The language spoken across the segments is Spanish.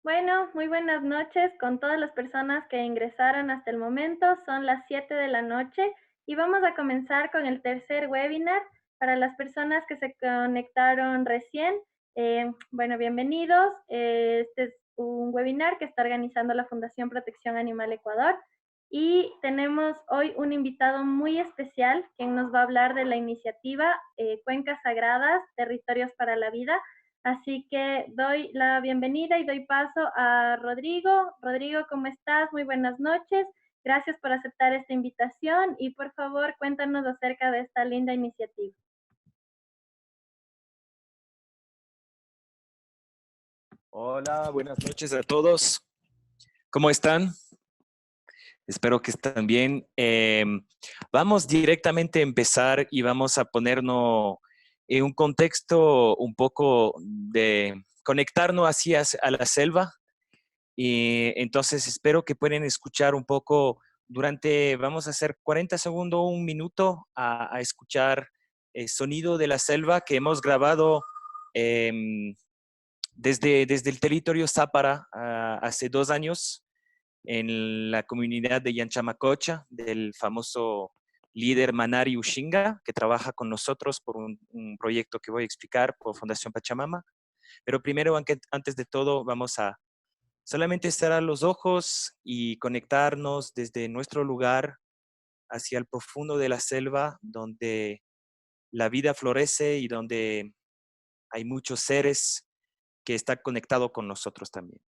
Bueno, muy buenas noches con todas las personas que ingresaron hasta el momento. Son las 7 de la noche y vamos a comenzar con el tercer webinar. Para las personas que se conectaron recién, bueno, bienvenidos. Este es un webinar que está organizando la Fundación Protección Animal Ecuador y tenemos hoy un invitado muy especial quien nos va a hablar de la iniciativa Cuencas Sagradas, Territorios para la Vida. Así que doy la bienvenida y doy paso a Rodrigo. Rodrigo, ¿cómo estás? Muy buenas noches. Gracias por aceptar esta invitación y por favor cuéntanos acerca de esta linda iniciativa. Hola, buenas noches a todos. ¿Cómo están? Espero que estén bien. Vamos directamente a empezar y vamos a ponernos en un contexto un poco de conectarnos así a la selva. Y entonces espero que puedan escuchar un poco vamos a hacer 40 segundos, un minuto a escuchar el sonido de la selva que hemos grabado. Desde el territorio Zápara hace 2 años en la comunidad de Yanchamacocha, del famoso líder Manari Ushinga, que trabaja con nosotros por un proyecto que voy a explicar por Fundación Pachamama. Pero primero, antes de todo, vamos a solamente cerrar los ojos y conectarnos desde nuestro lugar hacia el profundo de la selva, donde la vida florece y donde hay muchos seres que están conectados con nosotros también.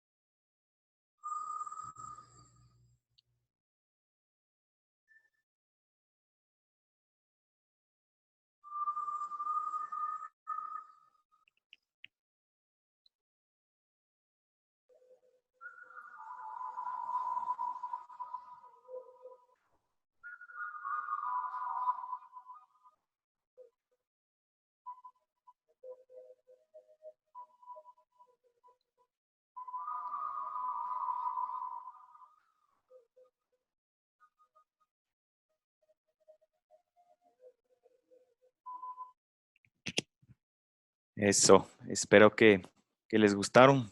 Eso, espero que les gustaron.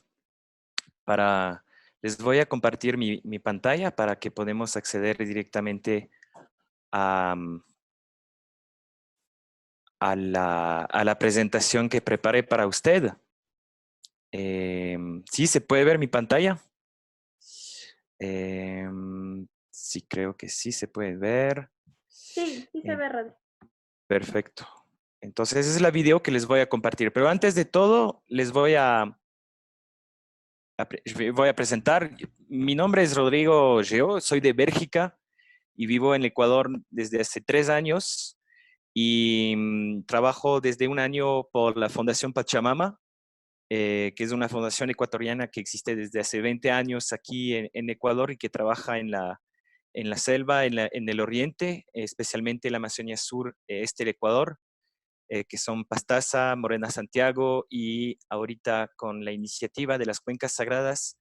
Les voy a compartir mi pantalla para que podamos acceder directamente a, a la presentación que preparé para usted. ¿Sí se puede ver mi pantalla? Sí, creo que sí se puede ver. Sí, sí se Eh, ve, Rodrigo. Perfecto. Entonces, esa es la video que les voy a compartir. Pero antes de todo, les voy a presentar. Mi nombre es Rodrigo Geo, soy de Bélgica y vivo en Ecuador desde hace 3 años y trabajo desde un año por la Fundación Pachamama, que es una fundación ecuatoriana que existe desde hace 20 años aquí en Ecuador y que trabaja en la selva, en el oriente, especialmente en la Amazonía Sur, este del Ecuador, que son Pastaza, Morena Santiago y ahorita con la iniciativa de las cuencas sagradas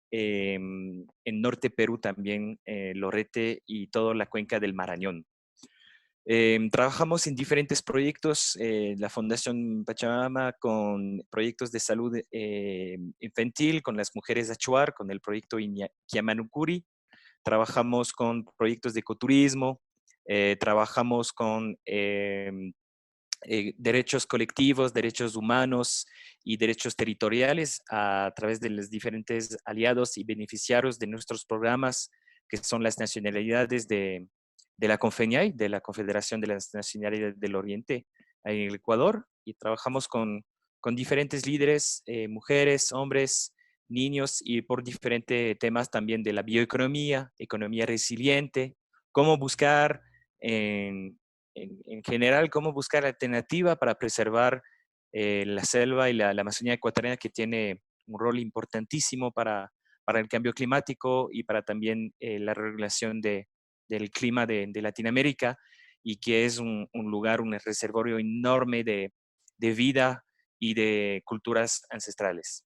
en Norte Perú también, Lorete y toda la cuenca del Marañón. Trabajamos en diferentes proyectos, la Fundación Pachamama con proyectos de salud infantil, con las mujeres Achuar, con el proyecto Kiamanukuri. Trabajamos con proyectos de ecoturismo, trabajamos con derechos colectivos, derechos humanos y derechos territoriales a través de los diferentes aliados y beneficiarios de nuestros programas, que son las nacionalidades de la CONFENIAI, de la Confederación de las Nacionalidades del Oriente, en el Ecuador, y trabajamos con diferentes líderes, mujeres, hombres, niños, y por diferentes temas también de la bioeconomía, economía resiliente, cómo buscar en general, cómo buscar alternativa para preservar la selva y la Amazonía ecuatoriana, que tiene un rol importantísimo para el cambio climático y para también la regulación del clima de Latinoamérica, y que es un lugar, un reservorio enorme de vida y de culturas ancestrales.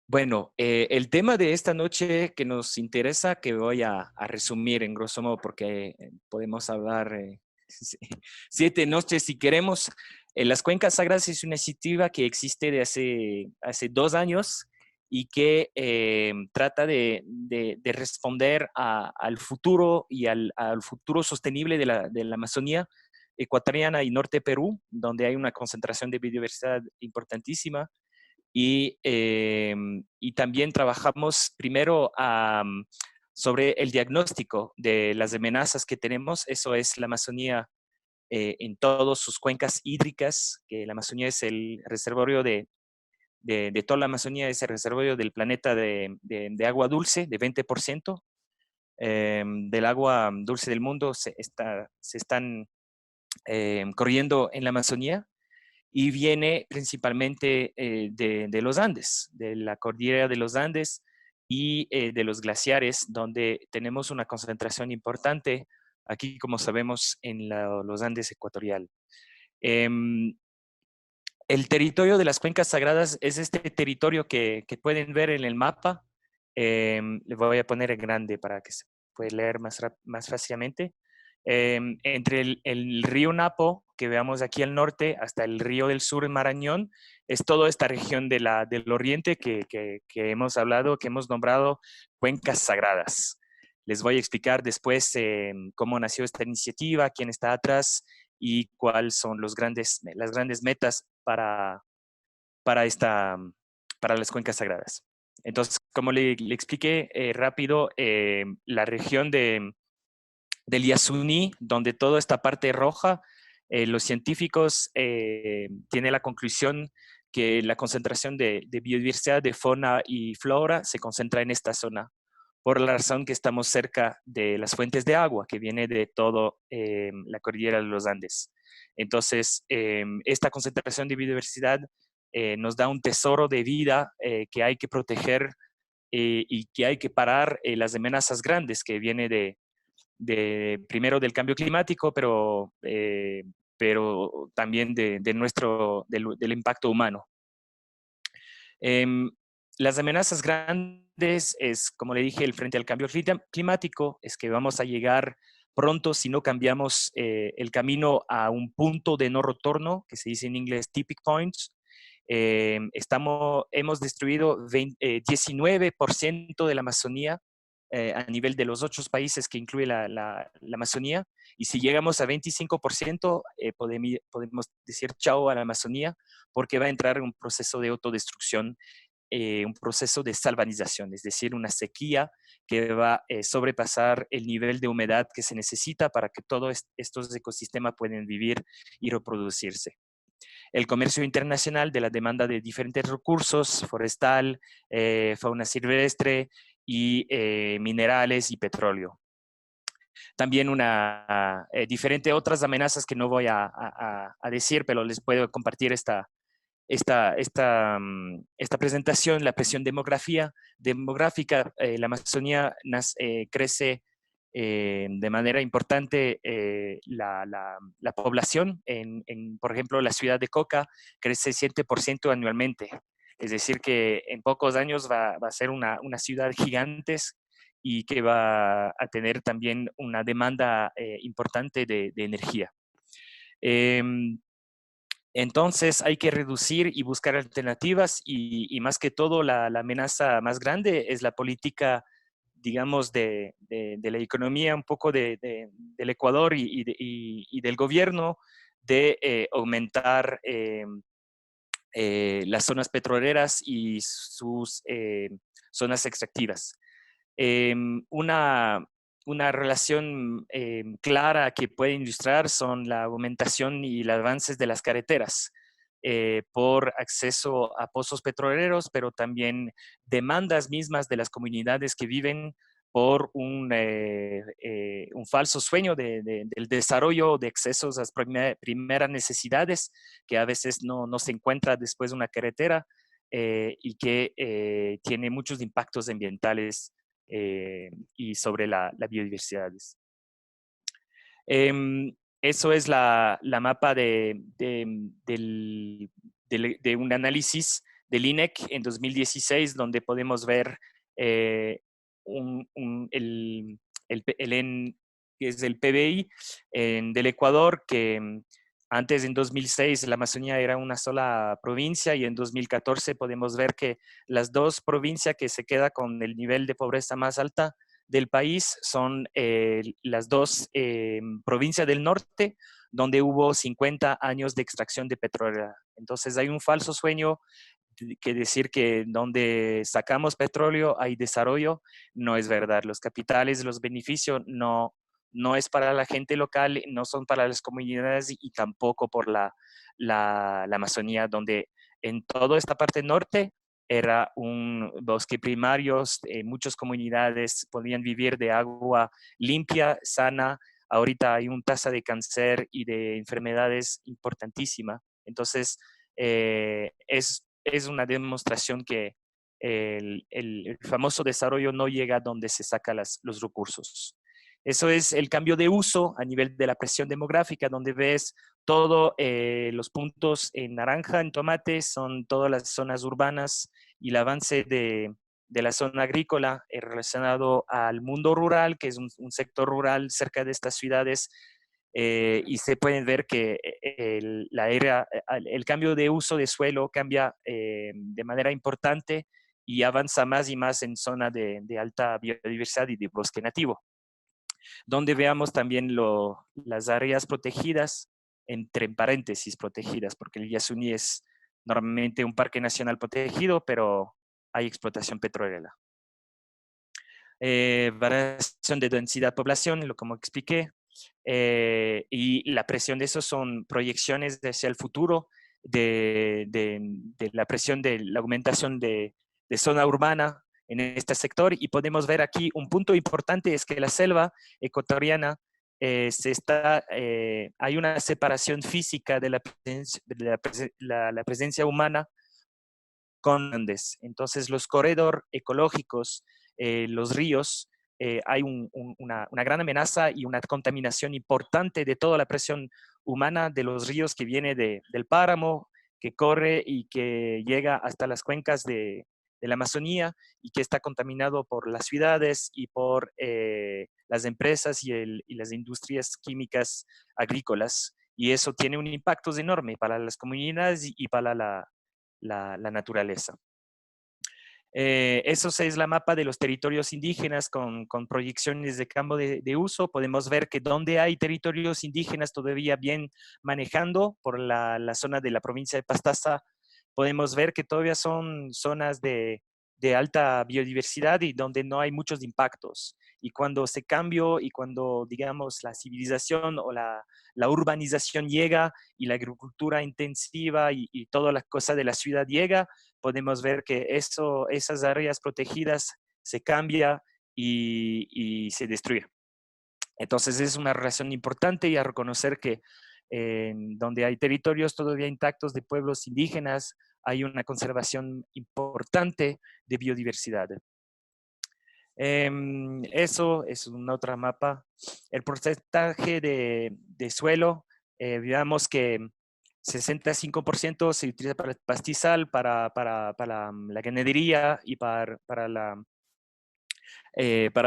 Bueno, el tema de esta noche que nos interesa, que voy a resumir en grosso modo, porque podemos hablar 7 noches si queremos. Las Cuencas Sagradas es una iniciativa que existe de hace 2 años y que trata de responder al futuro y al futuro sostenible de la Amazonía ecuatoriana y norte de Perú, donde hay una concentración de biodiversidad importantísima. Y también trabajamos primero sobre el diagnóstico de las amenazas que tenemos. Eso es la Amazonía en todas sus cuencas hídricas, que la Amazonía es el reservorio de toda la Amazonía, es el reservorio del planeta de agua dulce, de 20%. Del agua dulce del mundo se están corriendo en la Amazonía y viene principalmente de los Andes, de la cordillera de los Andes y de los glaciares, donde tenemos una concentración importante aquí, como sabemos, en los Andes ecuatorial. El territorio de las cuencas sagradas es este territorio que pueden ver en el mapa. Le voy a poner en grande para que se pueda leer más fácilmente. Entre el río Napo, que veamos aquí al norte, hasta el río del sur, Marañón, es toda esta región del oriente que hemos hablado, que hemos nombrado cuencas sagradas. Les voy a explicar después cómo nació esta iniciativa, quién está atrás y cuáles son las grandes metas para las cuencas sagradas. Entonces, como le expliqué rápido, la región del Yasuní, donde toda esta parte roja, los científicos tienen la conclusión que la concentración de biodiversidad de fauna y flora se concentra en esta zona, por la razón que estamos cerca de las fuentes de agua que viene de todo la cordillera de los Andes. Entonces, esta concentración de biodiversidad nos da un tesoro de vida que hay que proteger y que hay que parar las amenazas grandes que viene primero del cambio climático, pero también del impacto humano. Las amenazas grandes es, como le dije, el frente al cambio climático, es que vamos a llegar pronto si no cambiamos el camino a un punto de no retorno, que se dice en inglés tipping points. Hemos destruido 19% de la Amazonía a nivel de los 8 países que incluye la Amazonía, y si llegamos a 25%, podemos decir chao a la Amazonía, porque va a entrar en un proceso de autodestrucción, un proceso de salvanización, es decir, una sequía que va a sobrepasar el nivel de humedad que se necesita para que todos estos ecosistemas puedan vivir y reproducirse. El comercio internacional de la demanda de diferentes recursos, forestal, fauna silvestre y minerales y petróleo. También diferente otras amenazas que no voy a decir, pero les puedo compartir esta presentación, la presión demográfica. La Amazonía crece de manera importante la población. Por ejemplo, la ciudad de Coca crece 7% anualmente. Es decir, que en pocos años va a ser una ciudad gigante y que va a tener también una demanda importante de energía. Entonces hay que reducir y buscar alternativas y más que todo la amenaza más grande es la política, digamos, de la economía un poco del Ecuador y del gobierno de aumentar las zonas petroleras y sus zonas extractivas. Una relación clara que puede ilustrar son la aumentación y los avances de las carreteras por acceso a pozos petroleros, pero también demandas mismas de las comunidades que viven por un falso sueño del desarrollo de accesos a las primeras necesidades que a veces no se encuentra después de una carretera y que tiene muchos impactos ambientales y sobre la biodiversidad. Eso es la mapa de un análisis del INEC en 2016, donde podemos ver que es el PBI del Ecuador, que Antes, en 2006, la Amazonía era una sola provincia y en 2014 podemos ver que las dos provincias que se quedan con el nivel de pobreza más alta del país son las dos provincias del norte, donde hubo 50 años de extracción de petróleo. Entonces hay un falso sueño que decir que donde sacamos petróleo hay desarrollo, no es verdad. Los capitales, los beneficios no es para la gente local, no son para las comunidades y tampoco por la Amazonía, donde en toda esta parte norte era un bosque primario, muchas comunidades podían vivir de agua limpia, sana. Ahorita hay una tasa de cáncer y de enfermedades importantísima. Entonces, es una demostración que el famoso desarrollo no llega donde se sacan los recursos. Eso es el cambio de uso a nivel de la presión demográfica, donde ves todos los puntos en naranja, en tomate, son todas las zonas urbanas y el avance de la zona agrícola relacionado al mundo rural, que es un sector rural cerca de estas ciudades, y se pueden ver que el cambio de uso de suelo cambia de manera importante y avanza más y más en zona de alta biodiversidad y de bosque nativo, donde veamos también las áreas protegidas, entre paréntesis protegidas, porque el Yasuní es normalmente un parque nacional protegido, pero hay explotación petrolera. Variación de densidad población, como expliqué, y la presión de eso son proyecciones hacia el futuro de la presión de la aumentación de zona urbana en este sector, y podemos ver aquí un punto importante es que la selva ecuatoriana hay una separación física de la presencia humana con Andes. Entonces, los corredores ecológicos, los ríos, hay una gran amenaza y una contaminación importante de toda la presión humana de los ríos que viene del páramo, que corre y que llega hasta las cuencas de la Amazonía y que está contaminado por las ciudades y por las empresas y las industrias químicas agrícolas. Y eso tiene un impacto enorme para las comunidades y para la naturaleza. Eso es la mapa de los territorios indígenas con proyecciones de cambio de uso. Podemos ver que donde hay territorios indígenas todavía bien manejando por la zona de la provincia de Pastaza, podemos ver que todavía son zonas de alta biodiversidad y donde no hay muchos impactos. Y cuando se cambió y cuando, digamos, la civilización o la urbanización llega y la agricultura intensiva y toda la cosa de la ciudad llega, podemos ver que esas áreas protegidas se cambia y se destruye. Entonces es una relación importante y a reconocer que donde hay territorios todavía intactos de pueblos indígenas, hay una conservación importante de biodiversidad. Eso es una otra mapa. El porcentaje de suelo, veamos que 65% se utiliza para el pastizal, para la ganadería y para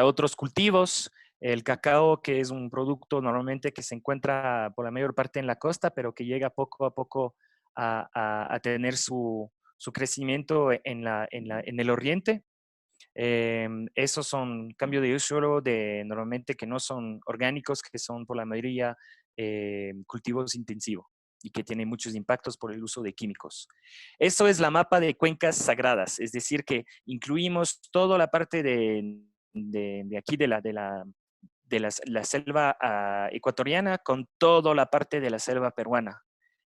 otros cultivos. El cacao, que es un producto normalmente que se encuentra por la mayor parte en la costa, pero que llega poco a poco a tener su crecimiento en el oriente. Esos son cambios de suelo normalmente que no son orgánicos, que son por la mayoría cultivos intensivos y que tienen muchos impactos por el uso de químicos. Eso es la mapa de cuencas sagradas, es decir, que incluimos toda la parte de aquí la selva ecuatoriana con toda la parte de la selva peruana.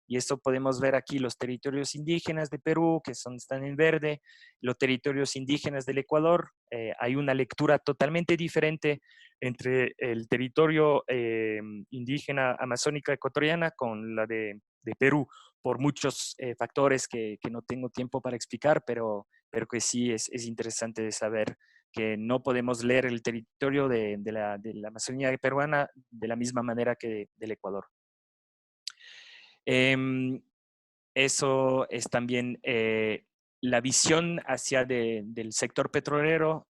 Y esto podemos ver aquí los territorios indígenas de Perú, que están en verde, los territorios indígenas del Ecuador. Hay una lectura totalmente diferente entre el territorio indígena amazónica ecuatoriana con la de Perú, por muchos factores que no tengo tiempo para explicar, pero que sí es interesante de saber que no podemos leer el territorio de la Amazonía peruana de la misma manera que del Ecuador. Eso es también la visión hacia del sector petrolero.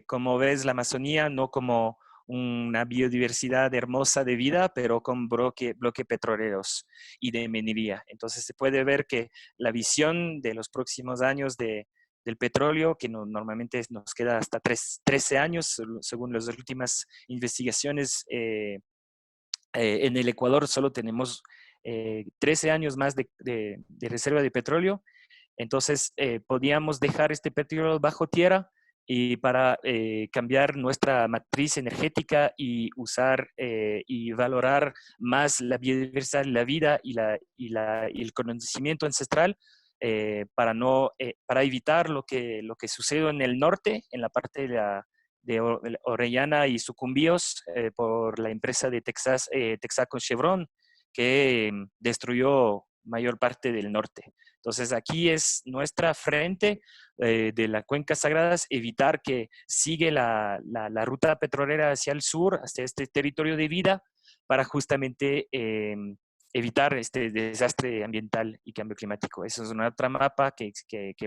Como ves, la Amazonía no como una biodiversidad hermosa de vida, pero con bloque petroleros y de minería. Entonces se puede ver que la visión de los próximos años del petróleo, que normalmente nos queda hasta 13 años, según las últimas investigaciones, en el Ecuador solo tenemos 13 años más de reserva de petróleo. Entonces, podíamos dejar este petróleo bajo tierra y para cambiar nuestra matriz energética y usar y valorar más la biodiversidad, la vida y el conocimiento ancestral para evitar lo que sucedió en el norte, en la parte de Orellana y Sucumbíos por la empresa de Texaco Chevron, que destruyó mayor parte del norte. Entonces aquí es nuestra frente de la Cuenca Sagradas, evitar que sigue la ruta petrolera hacia el sur, hacia este territorio de vida, para justamente evitar este desastre ambiental y cambio climático. Eso es una otra mapa que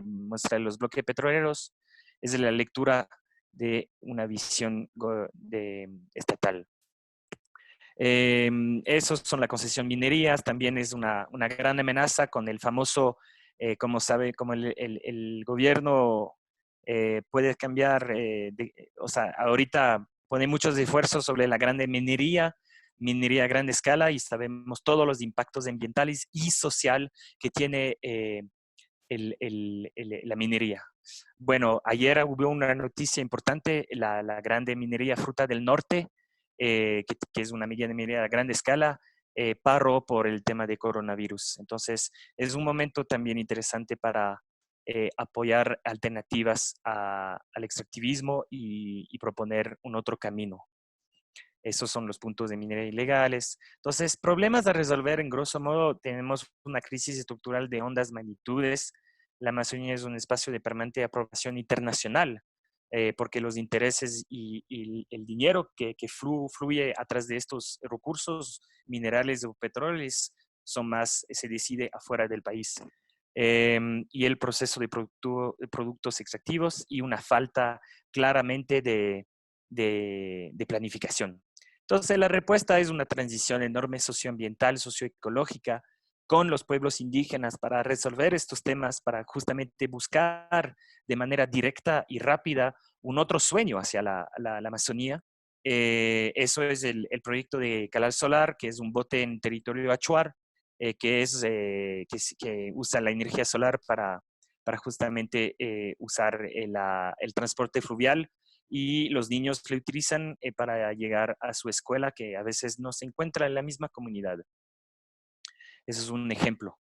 muestra los bloques petroleros. Es la lectura de una visión estatal. Esos son la concesión minerías, también es una gran amenaza con el famoso, como sabe, como el gobierno puede cambiar, o sea, ahorita pone muchos esfuerzos sobre la grande minería a gran escala, y sabemos todos los impactos ambientales y social que tiene la minería. Bueno, ayer hubo una noticia importante, la grande minería Fruta del Norte, que es una minería a gran escala, paró por el tema de coronavirus. Entonces, es un momento también interesante para apoyar alternativas al extractivismo y proponer un otro camino. Esos son los puntos de minería ilegales. Entonces, problemas a resolver, en grosso modo, tenemos una crisis estructural de hondas magnitudes. La Amazonía es un espacio de permanente aprobación internacional, porque los intereses y el dinero que fluye atrás de estos recursos minerales o petróleos se decide afuera del país. Y el proceso de productos extractivos y una falta claramente de planificación. Entonces, la respuesta es una transición enorme socioambiental, socioecológica, con los pueblos indígenas para resolver estos temas, para justamente buscar de manera directa y rápida un otro sueño hacia la Amazonía. Eso es el proyecto de Calal Solar, que es un bote en territorio achuar, que usa la energía solar para justamente usar el transporte fluvial, y los niños lo utilizan para llegar a su escuela, que a veces no se encuentra en la misma comunidad. Eso es un ejemplo.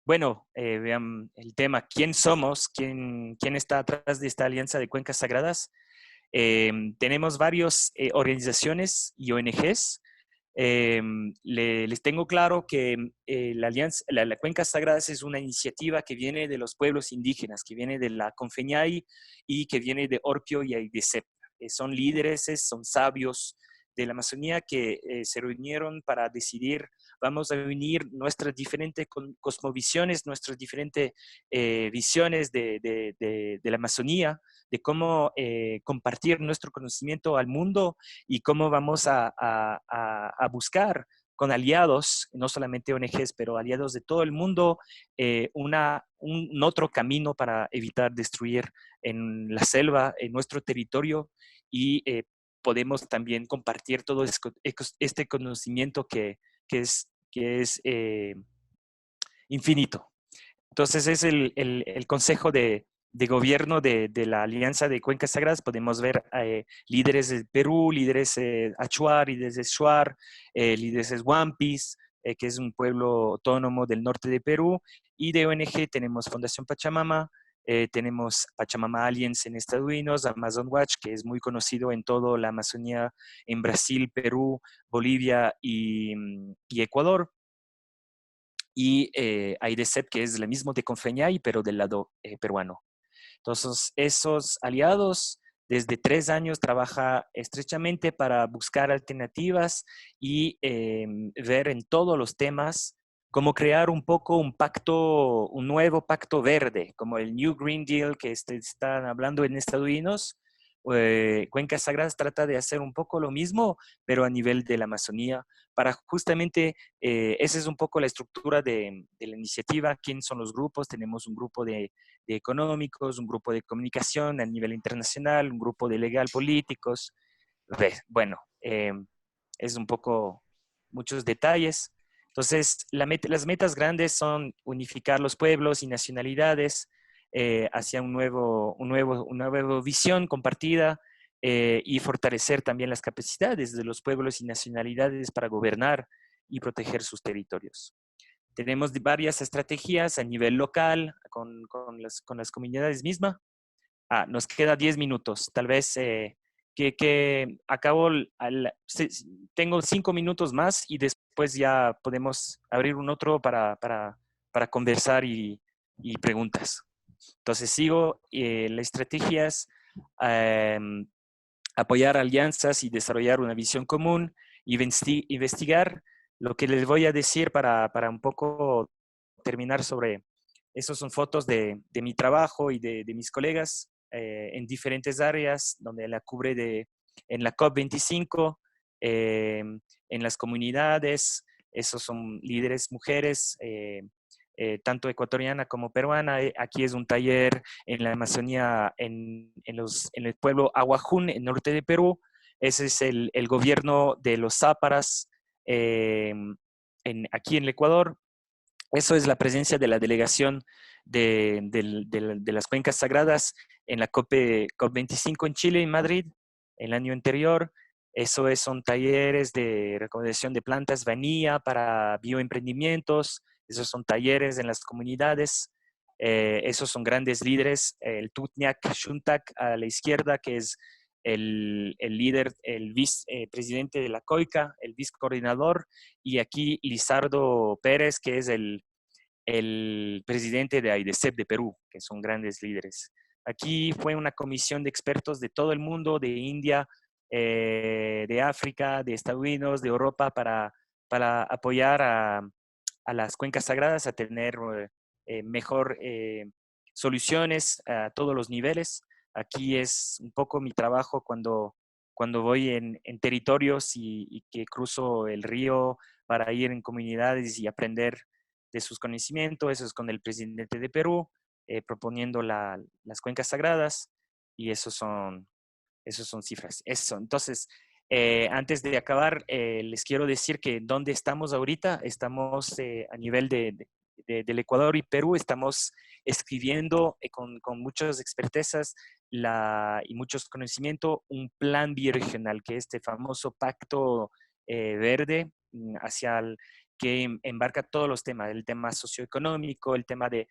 Bueno, vean el tema, ¿quién somos? ¿Quién está atrás de esta Alianza de Cuencas Sagradas? Tenemos varias organizaciones y ONGs. Les tengo claro que la Alianza, la Cuencas Sagradas es una iniciativa que viene de los pueblos indígenas, que viene de la Confeñay y que viene de Orpio y Aidesep. Son líderes, son sabios de la Amazonía que se reunieron para decidir, vamos a unir nuestras diferentes cosmovisiones, nuestras diferentes visiones de la Amazonía, de cómo compartir nuestro conocimiento al mundo y cómo vamos a buscar con aliados, no solamente ONGs, pero aliados de todo el mundo, un otro camino para evitar destruir en la selva, en nuestro territorio, y podemos también compartir todo este conocimiento que es infinito. Entonces es el consejo de gobierno de la Alianza de Cuencas Sagradas. Podemos ver líderes de Perú, líderes Achuar, líderes de Shuar, líderes de Huampis, que es un pueblo autónomo del norte de Perú, y de ONG tenemos Fundación Pachamama, tenemos Pachamama Alliance en Estados Unidos, Amazon Watch, que es muy conocido en toda la Amazonía, en Brasil, Perú, Bolivia y Ecuador. Y Aidesep, que es el mismo de Confeñay, pero del lado peruano. Entonces, esos aliados desde 3 años trabajan estrechamente para buscar alternativas y ver en todos los temas cómo crear un poco un pacto, un nuevo pacto verde, como el New Green Deal que están hablando en Estados Unidos, Cuencas Sagradas trata de hacer un poco lo mismo, pero a nivel de la Amazonía, para justamente, esa es un poco la estructura de la iniciativa. ¿Quiénes son los grupos? Tenemos un grupo de económicos, un grupo de comunicación a nivel internacional, un grupo de legal políticos. Bueno, es un poco muchos detalles. Entonces, las metas grandes son unificar los pueblos y nacionalidades hacia una nueva visión compartida y fortalecer también las capacidades de los pueblos y nacionalidades para gobernar y proteger sus territorios. Tenemos varias estrategias a nivel local con las comunidades mismas. Nos queda 10 minutos. Tal vez que acabo, tengo 5 minutos más y después ya podemos abrir un otro para conversar y preguntas. Entonces sigo, la estrategia es apoyar alianzas y desarrollar una visión común, investigar lo que les voy a decir para un poco terminar sobre. Esas son fotos de mi trabajo y de mis colegas en diferentes áreas, donde la cubre en la COP25, en las comunidades. Esos son líderes mujeres, tanto ecuatoriana como peruana. Aquí es un taller en la Amazonía, en el pueblo Aguajún, en el norte de Perú. Ese es el gobierno de los záparas aquí en el Ecuador. Eso es la presencia de la delegación de las cuencas sagradas en la COP25 en Chile, en Madrid, el año anterior. Son talleres de recomendación de plantas vanilla para bioemprendimientos. Esos son talleres en las comunidades. Esos son grandes líderes. El Tutniak Shuntak a la izquierda, que es el líder, el vicepresidente de la COICA, el vicecoordinador, y aquí Lizardo Pérez, que es el presidente de AIDESEP de Perú, que son grandes líderes. Aquí fue una comisión de expertos de todo el mundo, de India, de África, de Estados Unidos, de Europa, para apoyar a las cuencas sagradas a tener mejor soluciones a todos los niveles. Aquí es un poco mi trabajo cuando voy en territorios y que cruzo el río para ir en comunidades y aprender de sus conocimientos. Eso es con el presidente de Perú, proponiendo las cuencas sagradas, y esos son cifras. Eso, entonces, antes de acabar, les quiero decir que dónde estamos ahorita. Estamos a nivel del Ecuador y Perú. Estamos escribiendo con muchas expertezas y muchos conocimientos un plan bioregional, que es este famoso pacto verde hacia que embarca todos los temas, el tema socioeconómico, el tema de,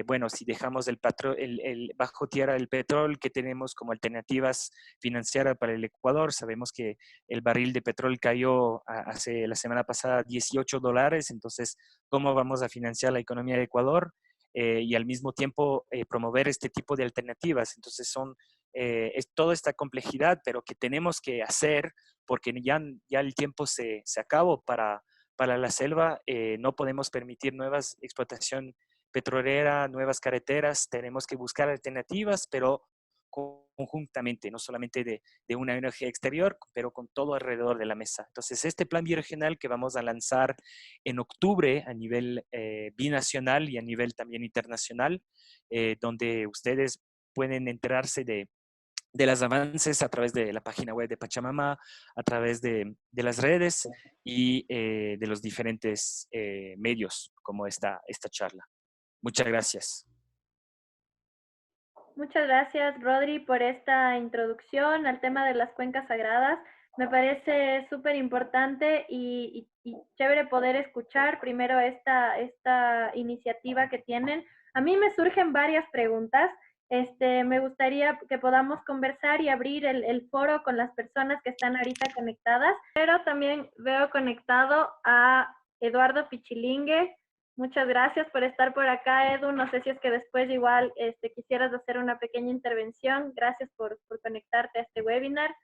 bueno, si dejamos el bajo tierra del petróleo que tenemos como alternativas financieras para el Ecuador. Sabemos que el barril de petróleo cayó hace la semana pasada $18, entonces, ¿cómo vamos a financiar la economía del Ecuador? Y al mismo tiempo promover este tipo de alternativas. Entonces es toda esta complejidad, pero que tenemos que hacer porque ya el tiempo se acabó para la selva. No podemos permitir nuevas explotación petrolera, nuevas carreteras. Tenemos que buscar alternativas, pero conjuntamente, no solamente de una energía exterior, pero con todo alrededor de la mesa. Entonces, este plan bioregional que vamos a lanzar en octubre a nivel binacional y a nivel también internacional, donde ustedes pueden enterarse de los avances a través de la página web de Pachamama, a través de las redes y de los diferentes medios como esta charla. Muchas gracias. Muchas gracias, Rodri, por esta introducción al tema de las cuencas sagradas. Me parece súper importante y chévere poder escuchar primero esta iniciativa que tienen. A mí me surgen varias preguntas. Me gustaría que podamos conversar y abrir el foro con las personas que están ahorita conectadas, pero también veo conectado a Eduardo Pichilingue. Muchas gracias por estar por acá, Edu. No sé si es que después igual quisieras hacer una pequeña intervención. Gracias por conectarte a este webinar.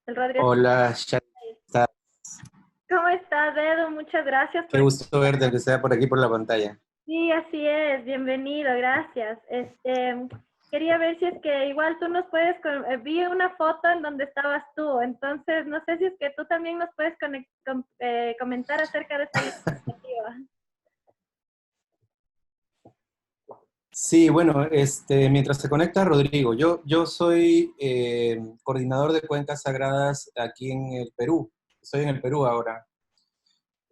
El Rodríguez. Hola, Shana. ¿Cómo estás, Edu? Muchas gracias. Qué gusto verte, que sea por aquí por la pantalla. Sí, así es. Bienvenido, gracias. quería ver si es que igual tú nos puedes, vi una foto en donde estabas tú, entonces no sé si es que tú también nos puedes comentar acerca de esta iniciativa. Sí, bueno, mientras se conecta Rodrigo, yo soy coordinador de cuencas sagradas aquí en el Perú. Estoy en el Perú ahora,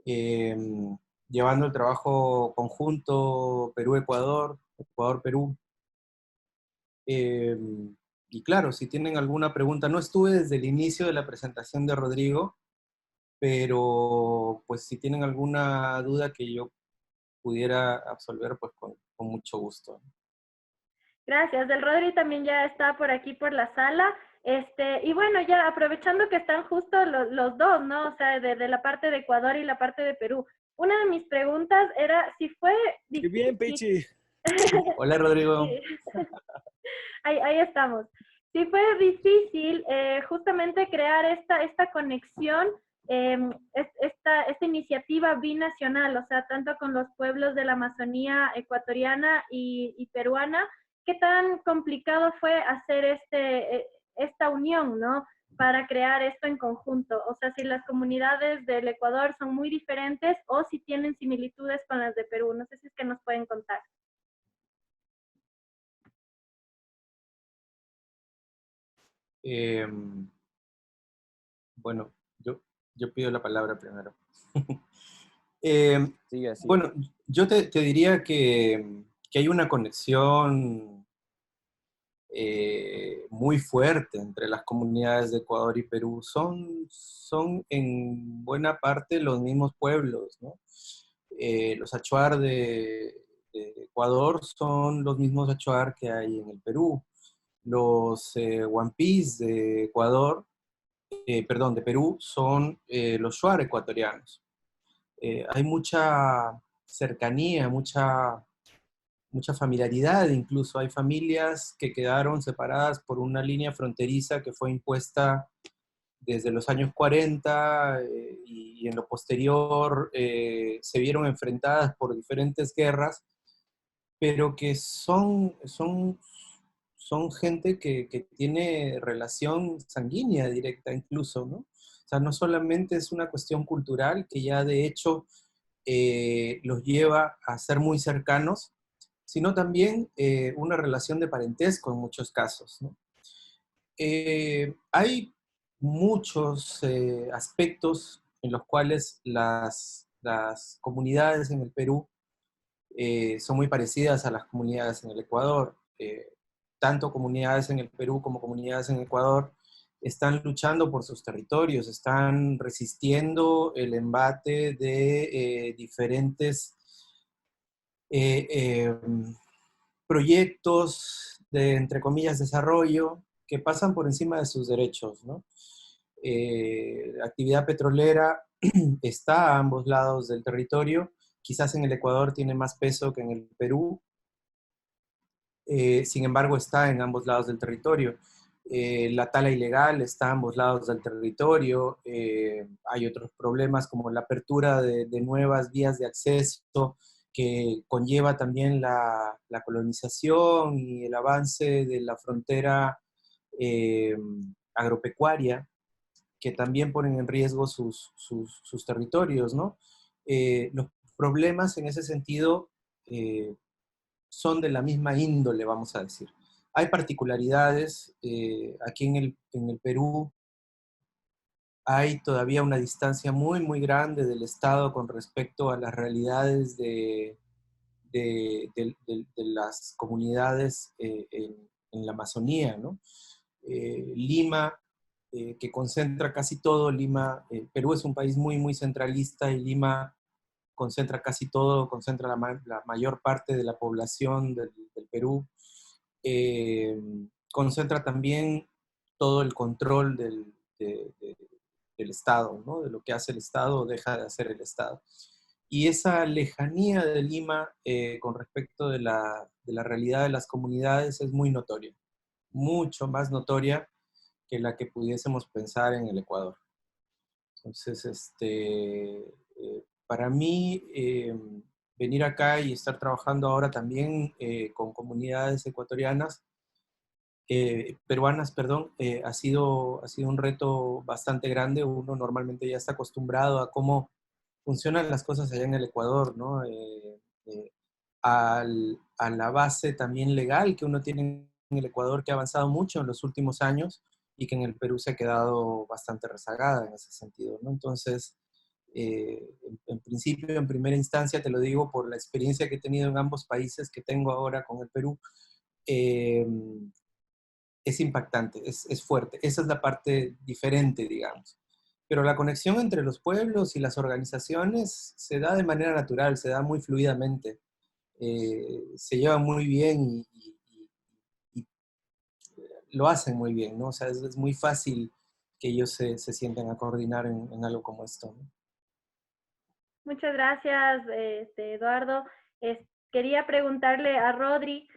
eh, llevando el trabajo conjunto Perú-Ecuador, Ecuador-Perú. Eh, y claro, si tienen alguna pregunta, no estuve desde el inicio de la presentación de Rodrigo, pero pues si tienen alguna duda que yo pudiera absolver, pues con mucho gusto. Gracias. El Rodri también ya está por aquí por la sala. Y bueno, ya aprovechando que están justo los dos, ¿no? O sea, de la parte de Ecuador y la parte de Perú. Una de mis preguntas era si fue ¡Qué bien, difícil. Pechi! Hola, Rodrigo. Sí. Ahí estamos. Sí fue difícil justamente crear esta conexión, esta iniciativa binacional, o sea, tanto con los pueblos de la Amazonía ecuatoriana y peruana. ¿Qué tan complicado fue hacer esta unión, ¿no? Para crear esto en conjunto. O sea, si las comunidades del Ecuador son muy diferentes o si tienen similitudes con las de Perú. No sé si es que nos pueden contar. Eh, bueno, yo pido la palabra primero. Eh, Sigue, sigue. bueno, yo te diría que hay una conexión muy fuerte entre las comunidades de Ecuador y Perú. Son en buena parte los mismos pueblos, ¿no? Los achuar de Ecuador son los mismos achuar que hay en el Perú. Los huampís de Ecuador, perdón, de Perú, son los shuar ecuatorianos. Hay mucha cercanía, mucha familiaridad, incluso hay familias que quedaron separadas por una línea fronteriza que fue impuesta desde los años 40 y en lo posterior se vieron enfrentadas por diferentes guerras, pero que son gente que tiene relación sanguínea directa incluso, ¿no? O sea, no solamente es una cuestión cultural que ya de hecho los lleva a ser muy cercanos, sino también una relación de parentesco en muchos casos, ¿no? Hay muchos aspectos en los cuales las comunidades en el Perú son muy parecidas a las comunidades en el Ecuador. Tanto comunidades en el Perú como comunidades en Ecuador están luchando por sus territorios, están resistiendo el embate de diferentes eh, eh, proyectos de, entre comillas, desarrollo que pasan por encima de sus derechos, ¿no? La actividad petrolera está a ambos lados del territorio, quizás en el Ecuador tiene más peso que en el Perú, sin embargo está en ambos lados del territorio. La tala ilegal está a ambos lados del territorio, hay otros problemas como la apertura de nuevas vías de acceso que conlleva también la colonización y el avance de la frontera eh, agropecuaria, que también ponen en riesgo sus territorios, ¿no? Los problemas en ese sentido son de la misma índole, vamos a decir. Hay particularidades, aquí en el Perú hay todavía una distancia muy, muy grande del Estado con respecto a las realidades de las comunidades en la Amazonía, ¿no? Lima, que concentra casi todo, Lima, Perú es un país muy, muy centralista y Lima concentra casi todo, concentra la mayor parte de la población del Perú, eh, concentra también todo el control del Estado, ¿no? De lo que hace el Estado o deja de hacer el Estado. Y esa lejanía de Lima con respecto de la realidad de las comunidades es muy notoria, mucho más notoria que la que pudiésemos pensar en el Ecuador. Entonces, para mí, venir acá y estar trabajando ahora también con comunidades ecuatorianas peruanas, perdón, ha sido un reto bastante grande. Uno normalmente ya está acostumbrado a cómo funcionan las cosas allá en el Ecuador, ¿no? A la base también legal que uno tiene en el Ecuador, que ha avanzado mucho en los últimos años y que en el Perú se ha quedado bastante rezagada en ese sentido, ¿no? Entonces, en principio, en primera instancia, te lo digo por la experiencia que he tenido en ambos países que tengo ahora con el Perú, eh, es impactante, es fuerte. Esa es la parte diferente, digamos. Pero la conexión entre los pueblos y las organizaciones se da de manera natural, se da muy fluidamente. Se llevan muy bien y lo hacen muy bien, ¿no? O sea, es muy fácil que ellos se sienten a coordinar en algo como esto, ¿no? Muchas gracias, Eduardo. Quería preguntarle a Rodri,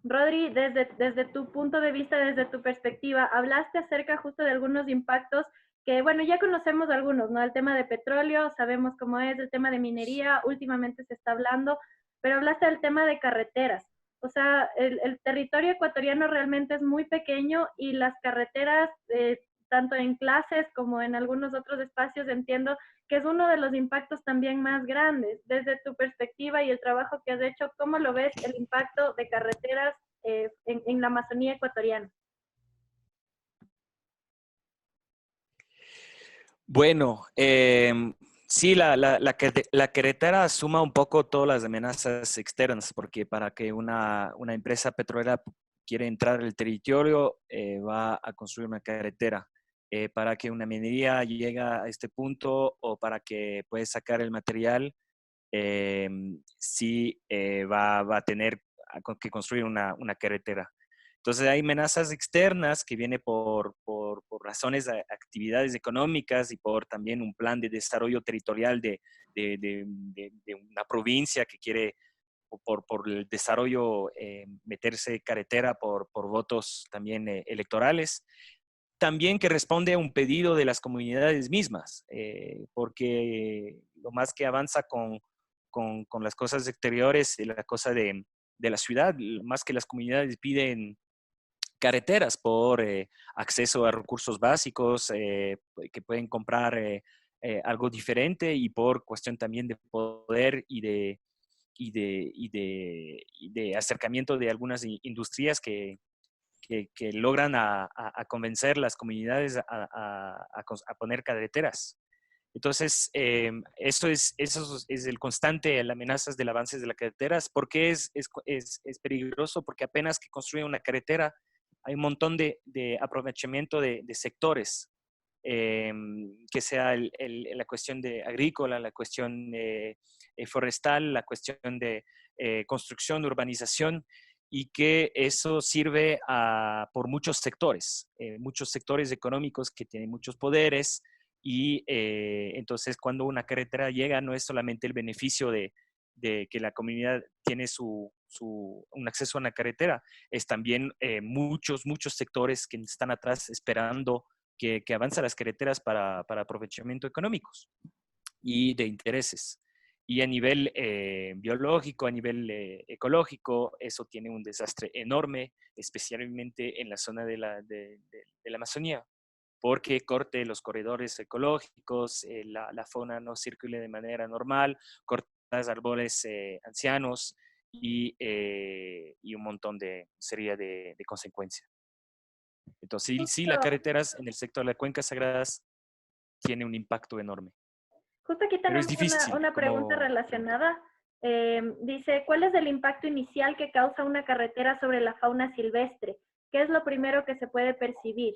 Rodri, desde tu punto de vista, desde tu perspectiva, hablaste acerca justo de algunos impactos que, bueno, ya conocemos algunos, ¿no? El tema de petróleo, sabemos cómo es, el tema de minería, últimamente se está hablando, pero hablaste del tema de carreteras. O sea, el territorio ecuatoriano realmente es muy pequeño y las carreteras, tanto en clases como en algunos otros espacios, entiendo que es uno de los impactos también más grandes. Desde tu perspectiva y el trabajo que has hecho, ¿cómo lo ves el impacto de carreteras en la Amazonía ecuatoriana? Bueno, sí, la carretera suma un poco todas las amenazas externas, porque para que una empresa petrolera quiere entrar al territorio, va a construir una carretera. Para que una minería llegue a este punto o para que pueda sacar el material, sí va a tener que construir una carretera. Entonces hay amenazas externas que vienen por razones de actividades económicas y por también un plan de desarrollo territorial de una provincia que quiere por el desarrollo meterse carretera por votos también electorales. También que responde a un pedido de las comunidades mismas, porque lo más que avanza con las cosas exteriores, la cosa de la ciudad, más que las comunidades piden carreteras por acceso a recursos básicos, que pueden comprar algo diferente y por cuestión también de poder y de acercamiento de algunas industrias que logran a convencer las comunidades a poner carreteras. Entonces, eso es el constante, las amenazas del avance de las carreteras. ¿Por qué es peligroso? Porque apenas que construyen una carretera, hay un montón de aprovechamiento de sectores, que sea la cuestión de agrícola, la cuestión forestal, la cuestión de construcción, urbanización, y que eso sirve por muchos sectores económicos que tienen muchos poderes, y entonces cuando una carretera llega no es solamente el beneficio de que la comunidad tiene un acceso a una carretera, es también muchos sectores que están atrás esperando que avancen las carreteras para aprovechamiento económicos y de intereses. Y a nivel biológico, a nivel ecológico, eso tiene un desastre enorme, especialmente en la zona de la Amazonía, porque corte los corredores ecológicos, la fauna no circule de manera normal, corta árboles ancianos y un montón de serie de consecuencias. Entonces, sí, las Justo, carreteras en el sector de las cuencas sagradas tiene un impacto enorme, justo aquí pero es tenemos difícil, una pregunta como relacionada. Dice, ¿cuál es el impacto inicial que causa una carretera sobre la fauna silvestre? ¿Qué es lo primero que se puede percibir?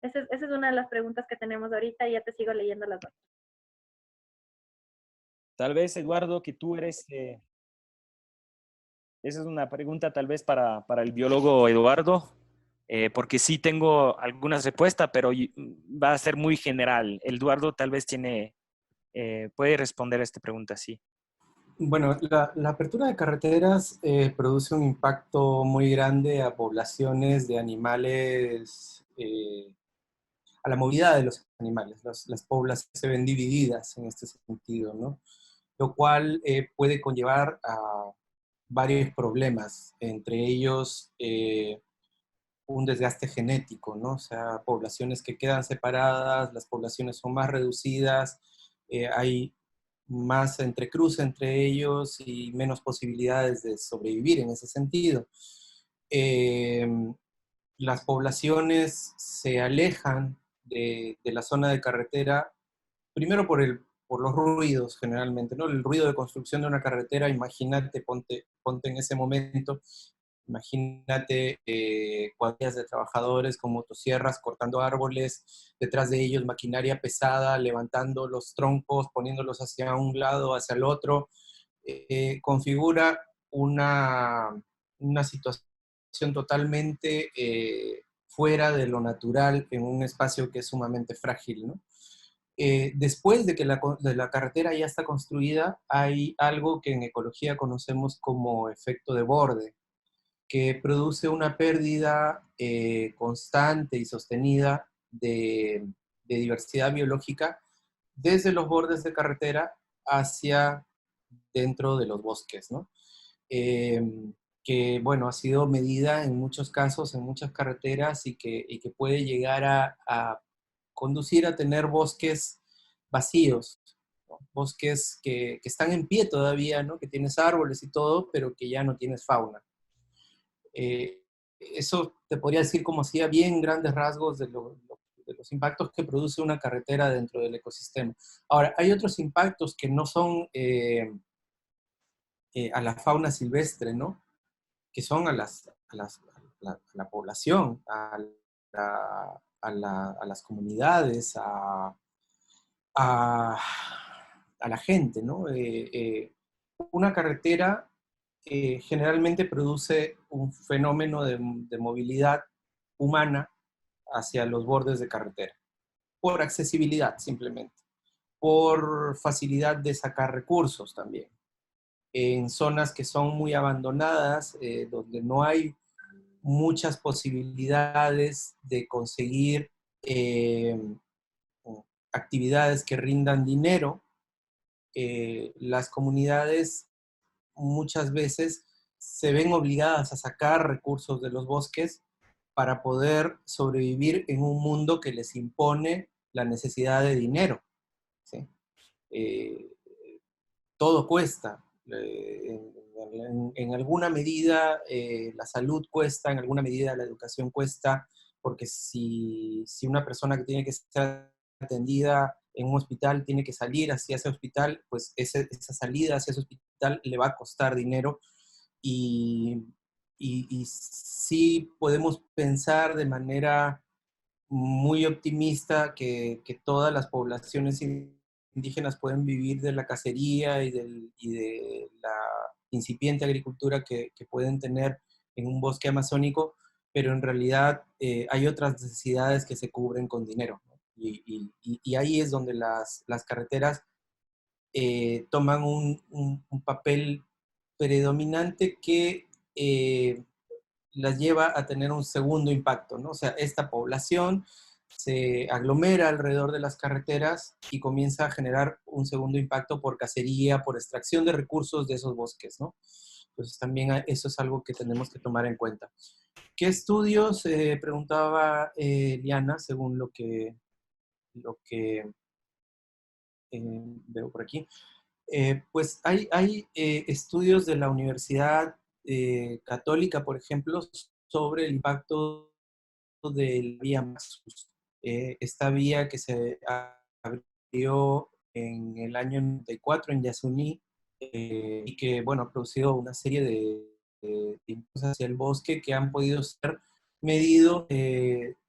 Esa es una de las preguntas que tenemos ahorita y ya te sigo leyendo las otras. tal vez, Eduardo, que tú eres, esa es una pregunta tal vez para el biólogo Eduardo, porque sí tengo algunas respuestas, pero va a ser muy general. Eduardo tal vez puede responder a esta pregunta, sí. Bueno, la apertura de carreteras produce un impacto muy grande a poblaciones de animales, a la movilidad de los animales. Las poblaciones se ven divididas en este sentido, ¿no? Lo cual puede conllevar a varios problemas, entre ellos un desgaste genético, ¿no? O sea, poblaciones que quedan separadas, las poblaciones son más reducidas, hay más entrecruce entre ellos y menos posibilidades de sobrevivir en ese sentido. Eh, las poblaciones se alejan de la zona de carretera, primero por los ruidos generalmente, ¿no? El ruido de construcción de una carretera, imagínate, ponte en ese momento, imagínate cuadrillas de trabajadores con motosierras cortando árboles, detrás de ellos maquinaria pesada, levantando los troncos, poniéndolos hacia un lado, hacia el otro, configura una situación totalmente fuera de lo natural en un espacio que es sumamente frágil, ¿no? Después de que la carretera ya está construida, hay algo que en ecología conocemos como efecto de borde, que produce una pérdida constante y sostenida de diversidad biológica desde los bordes de carretera hacia dentro de los bosques, ¿no? Eh, que, bueno, ha sido medida en muchos casos, en muchas carreteras y que puede llegar a conducir a tener bosques vacíos, ¿no? Bosques que están en pie todavía, ¿no? Que tienes árboles y todo, pero que ya no tienes fauna. Eso te podría decir como si a bien grandes rasgos de los impactos que produce una carretera dentro del ecosistema. Ahora, hay otros impactos que no son a la fauna silvestre, ¿no? Que son a la población, a las comunidades, a, a la gente, ¿no? Una carretera generalmente produce un fenómeno de movilidad humana hacia los bordes de carretera, por accesibilidad simplemente, por facilidad de sacar recursos también. En zonas que son muy abandonadas, donde no hay muchas posibilidades de conseguir actividades que rindan dinero, las comunidades muchas veces se ven obligadas a sacar recursos de los bosques para poder sobrevivir en un mundo que les impone la necesidad de dinero, ¿sí? Eh, todo cuesta. En alguna medida la salud cuesta, en alguna medida la educación cuesta, porque si una persona que tiene que ser atendida en un hospital tiene que salir hacia ese hospital, pues esa salida hacia ese hospital le va a costar dinero y, y sí podemos pensar de manera muy optimista que todas las poblaciones indígenas pueden vivir de la cacería y de la incipiente agricultura que pueden tener en un bosque amazónico, pero en realidad hay otras necesidades que se cubren con dinero, ¿no? Y ahí es donde las carreteras toman un papel predominante que las lleva a tener un segundo impacto, ¿no? O sea, esta población se aglomera alrededor de las carreteras y comienza a generar un segundo impacto por cacería, por extracción de recursos de esos bosques, ¿no? Entonces también eso es algo que tenemos que tomar en cuenta. ¿Qué estudios? Preguntaba Liana, según lo que veo por aquí. Pues hay estudios de la Universidad Católica, por ejemplo, sobre el impacto de la vía Maxus. Esta vía que se abrió en el año 94 en Yasuní y que, bueno, ha producido una serie de impactos hacia el bosque que han podido ser medidos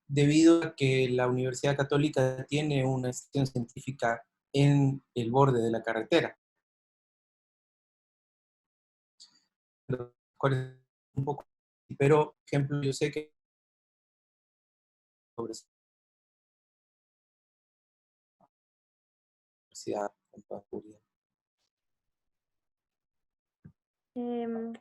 debido a que la Universidad Católica tiene una estación científica en el borde de la carretera. Lo cual es un poco, pero, por ejemplo, yo sé que sobre esa universidad en toda seguridad. Em,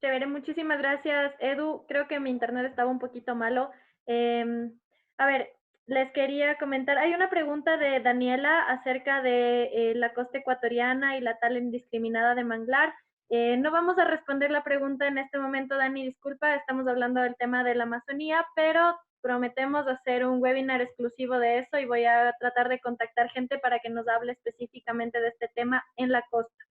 Chévere, muchísimas gracias, Edu. Creo que mi internet estaba un poquito malo. A ver, les quería comentar, hay una pregunta de Daniela acerca de la costa ecuatoriana y la tala indiscriminada de manglar. No vamos a responder la pregunta en este momento, Dani, disculpa, estamos hablando del tema de la Amazonía, pero prometemos hacer un webinar exclusivo de eso y voy a tratar de contactar gente para que nos hable específicamente de este tema en la costa.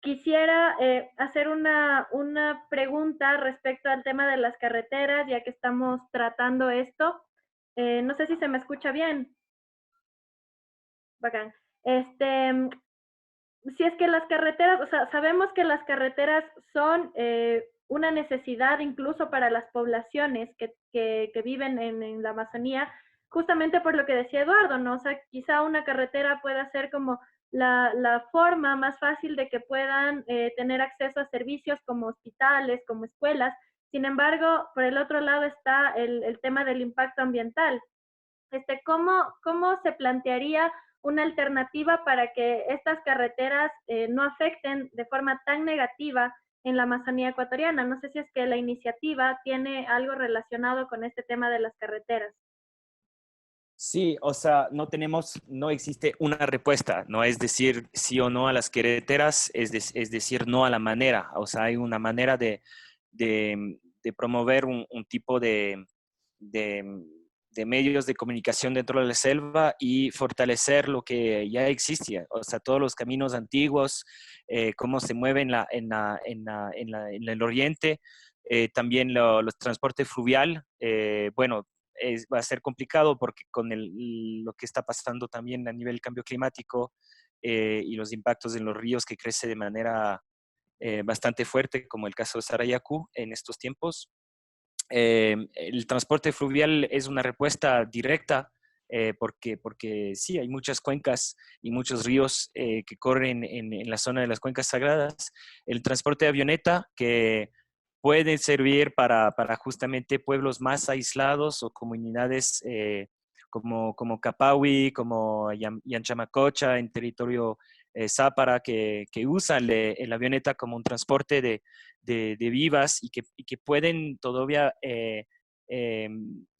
Quisiera hacer una pregunta respecto al tema de las carreteras, ya que estamos tratando esto. No sé si se me escucha bien. Bacán. Si es que las carreteras, o sea, sabemos que las carreteras son una necesidad incluso para las poblaciones que viven en la Amazonía, justamente por lo que decía Eduardo, ¿no? O sea, quizá una carretera pueda ser como la forma más fácil de que puedan tener acceso a servicios como hospitales, como escuelas. Sin embargo, por el otro lado está el tema del impacto ambiental. ¿Cómo se plantearía una alternativa para que estas carreteras no afecten de forma tan negativa en la Amazonía ecuatoriana? No sé si es que la iniciativa tiene algo relacionado con este tema de las carreteras. Sí, o sea, no existe una respuesta, no es decir sí o no a las carreteras, es decir no a la manera, o sea, hay una manera de promover un tipo de, de medios de comunicación dentro de la selva y fortalecer lo que ya existía, o sea, todos los caminos antiguos, cómo se mueven en el oriente, también los transporte fluvial, bueno, va a ser complicado porque con lo que está pasando también a nivel cambio climático y los impactos en los ríos que crece de manera bastante fuerte, como el caso de Sarayaku en estos tiempos. El transporte fluvial es una respuesta directa porque sí, hay muchas cuencas y muchos ríos que corren en la zona de las cuencas sagradas. El transporte de avioneta que puede servir para justamente pueblos más aislados o comunidades como Capawi, como Yanchamacocha, en territorio Zápara, que usan el avioneta como un transporte de vivas y que pueden todavía, que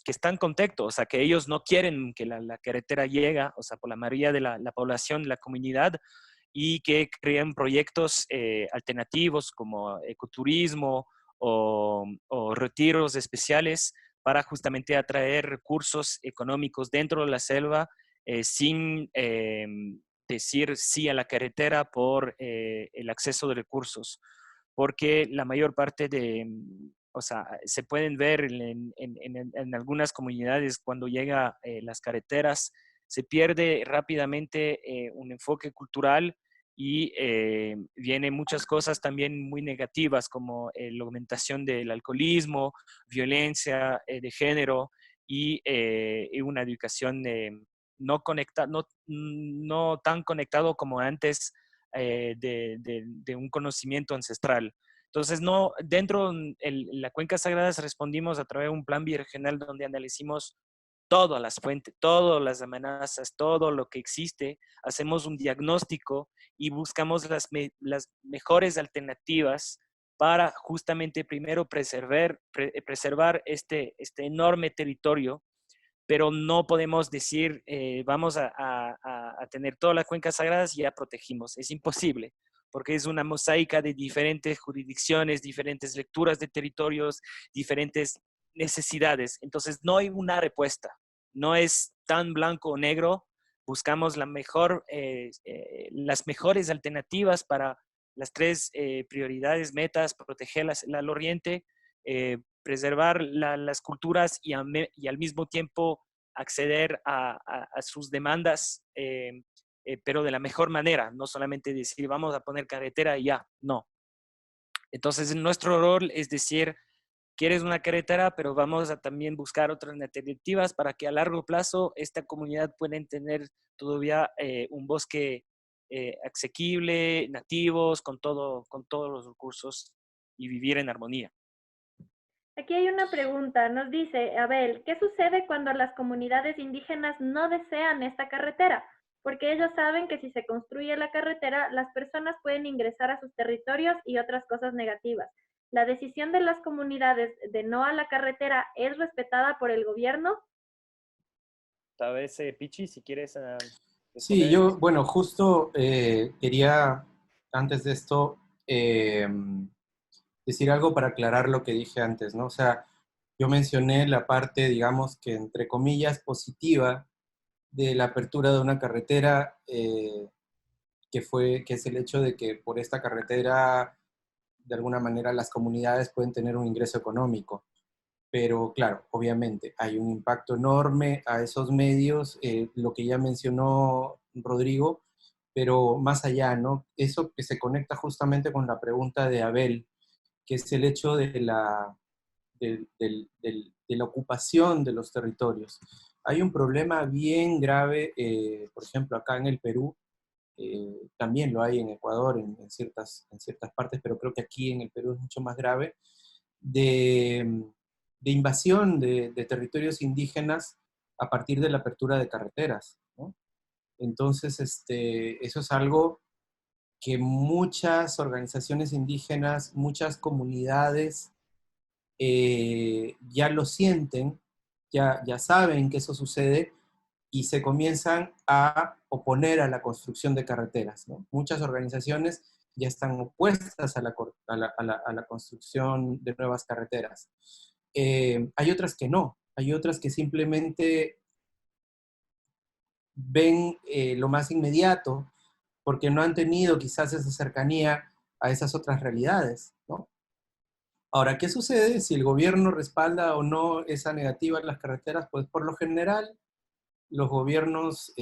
están contentos, o sea, que ellos no quieren que la carretera llegue, o sea, por la mayoría de la población, la comunidad, y que crean proyectos alternativos como ecoturismo o retiros especiales para justamente atraer recursos económicos dentro de la selva sin decir sí a la carretera por el acceso de recursos, porque la mayor parte o sea, se pueden ver en algunas comunidades cuando llega las carreteras, se pierde rápidamente un enfoque cultural y vienen muchas cosas también muy negativas como la aumentación del alcoholismo, violencia de género y una educación no tan conectado como antes de un conocimiento ancestral. Entonces, no, dentro de la Cuenca Sagradas respondimos a través de un plan biregional donde analicimos todas las fuentes, todas las amenazas, todo lo que existe, hacemos un diagnóstico y buscamos las mejores alternativas para justamente primero preservar este enorme territorio, pero no podemos decir vamos a tener todas las cuencas sagradas y ya protegimos. Es imposible, porque es una mosaica de diferentes jurisdicciones, diferentes lecturas de territorios, diferentes necesidades. Entonces, no hay una respuesta. No es tan blanco o negro. Buscamos las mejores alternativas para las tres prioridades, metas: proteger al oriente, preservar las culturas y al mismo tiempo acceder a sus demandas, pero de la mejor manera, no solamente decir vamos a poner carretera y ya, no. Entonces nuestro rol es decir, quieres una carretera, pero vamos a también buscar otras alternativas para que a largo plazo esta comunidad pueda tener todavía un bosque asequible, nativos, con todos los recursos y vivir en armonía. Aquí hay una pregunta, nos dice Abel, ¿qué sucede cuando las comunidades indígenas no desean esta carretera? Porque ellos saben que si se construye la carretera, las personas pueden ingresar a sus territorios y otras cosas negativas. ¿La decisión de las comunidades de no a la carretera es respetada por el gobierno? Tal vez, Pichi, si quieres Sí, responder. yo, bueno, justo quería antes de esto, decir algo para aclarar lo que dije antes, ¿no? O sea, yo mencioné la parte, digamos, que entre comillas, positiva de la apertura de una carretera, que es el hecho de que por esta carretera, de alguna manera, las comunidades pueden tener un ingreso económico. Pero claro, obviamente hay un impacto enorme a esos medios, lo que ya mencionó Rodrigo, pero más allá, ¿no? Eso que se conecta justamente con la pregunta de Abel, que es el hecho de la ocupación de los territorios. Hay un problema bien grave, por ejemplo, acá en el Perú, también lo hay en Ecuador en ciertas partes, pero creo que aquí en el Perú es mucho más grave, de, de invasión de territorios indígenas a partir de la apertura de carreteras, ¿no? Entonces, eso es algo que muchas organizaciones indígenas, muchas comunidades ya lo sienten, ya saben que eso sucede y se comienzan a oponer a la construcción de carreteras, ¿no? Muchas organizaciones ya están opuestas a la construcción de nuevas carreteras. Hay otras que no, hay otras que simplemente ven lo más inmediato porque no han tenido quizás esa cercanía a esas otras realidades, ¿no? Ahora, ¿qué sucede si el gobierno respalda o no esa negativa en las carreteras? Pues por lo general los gobiernos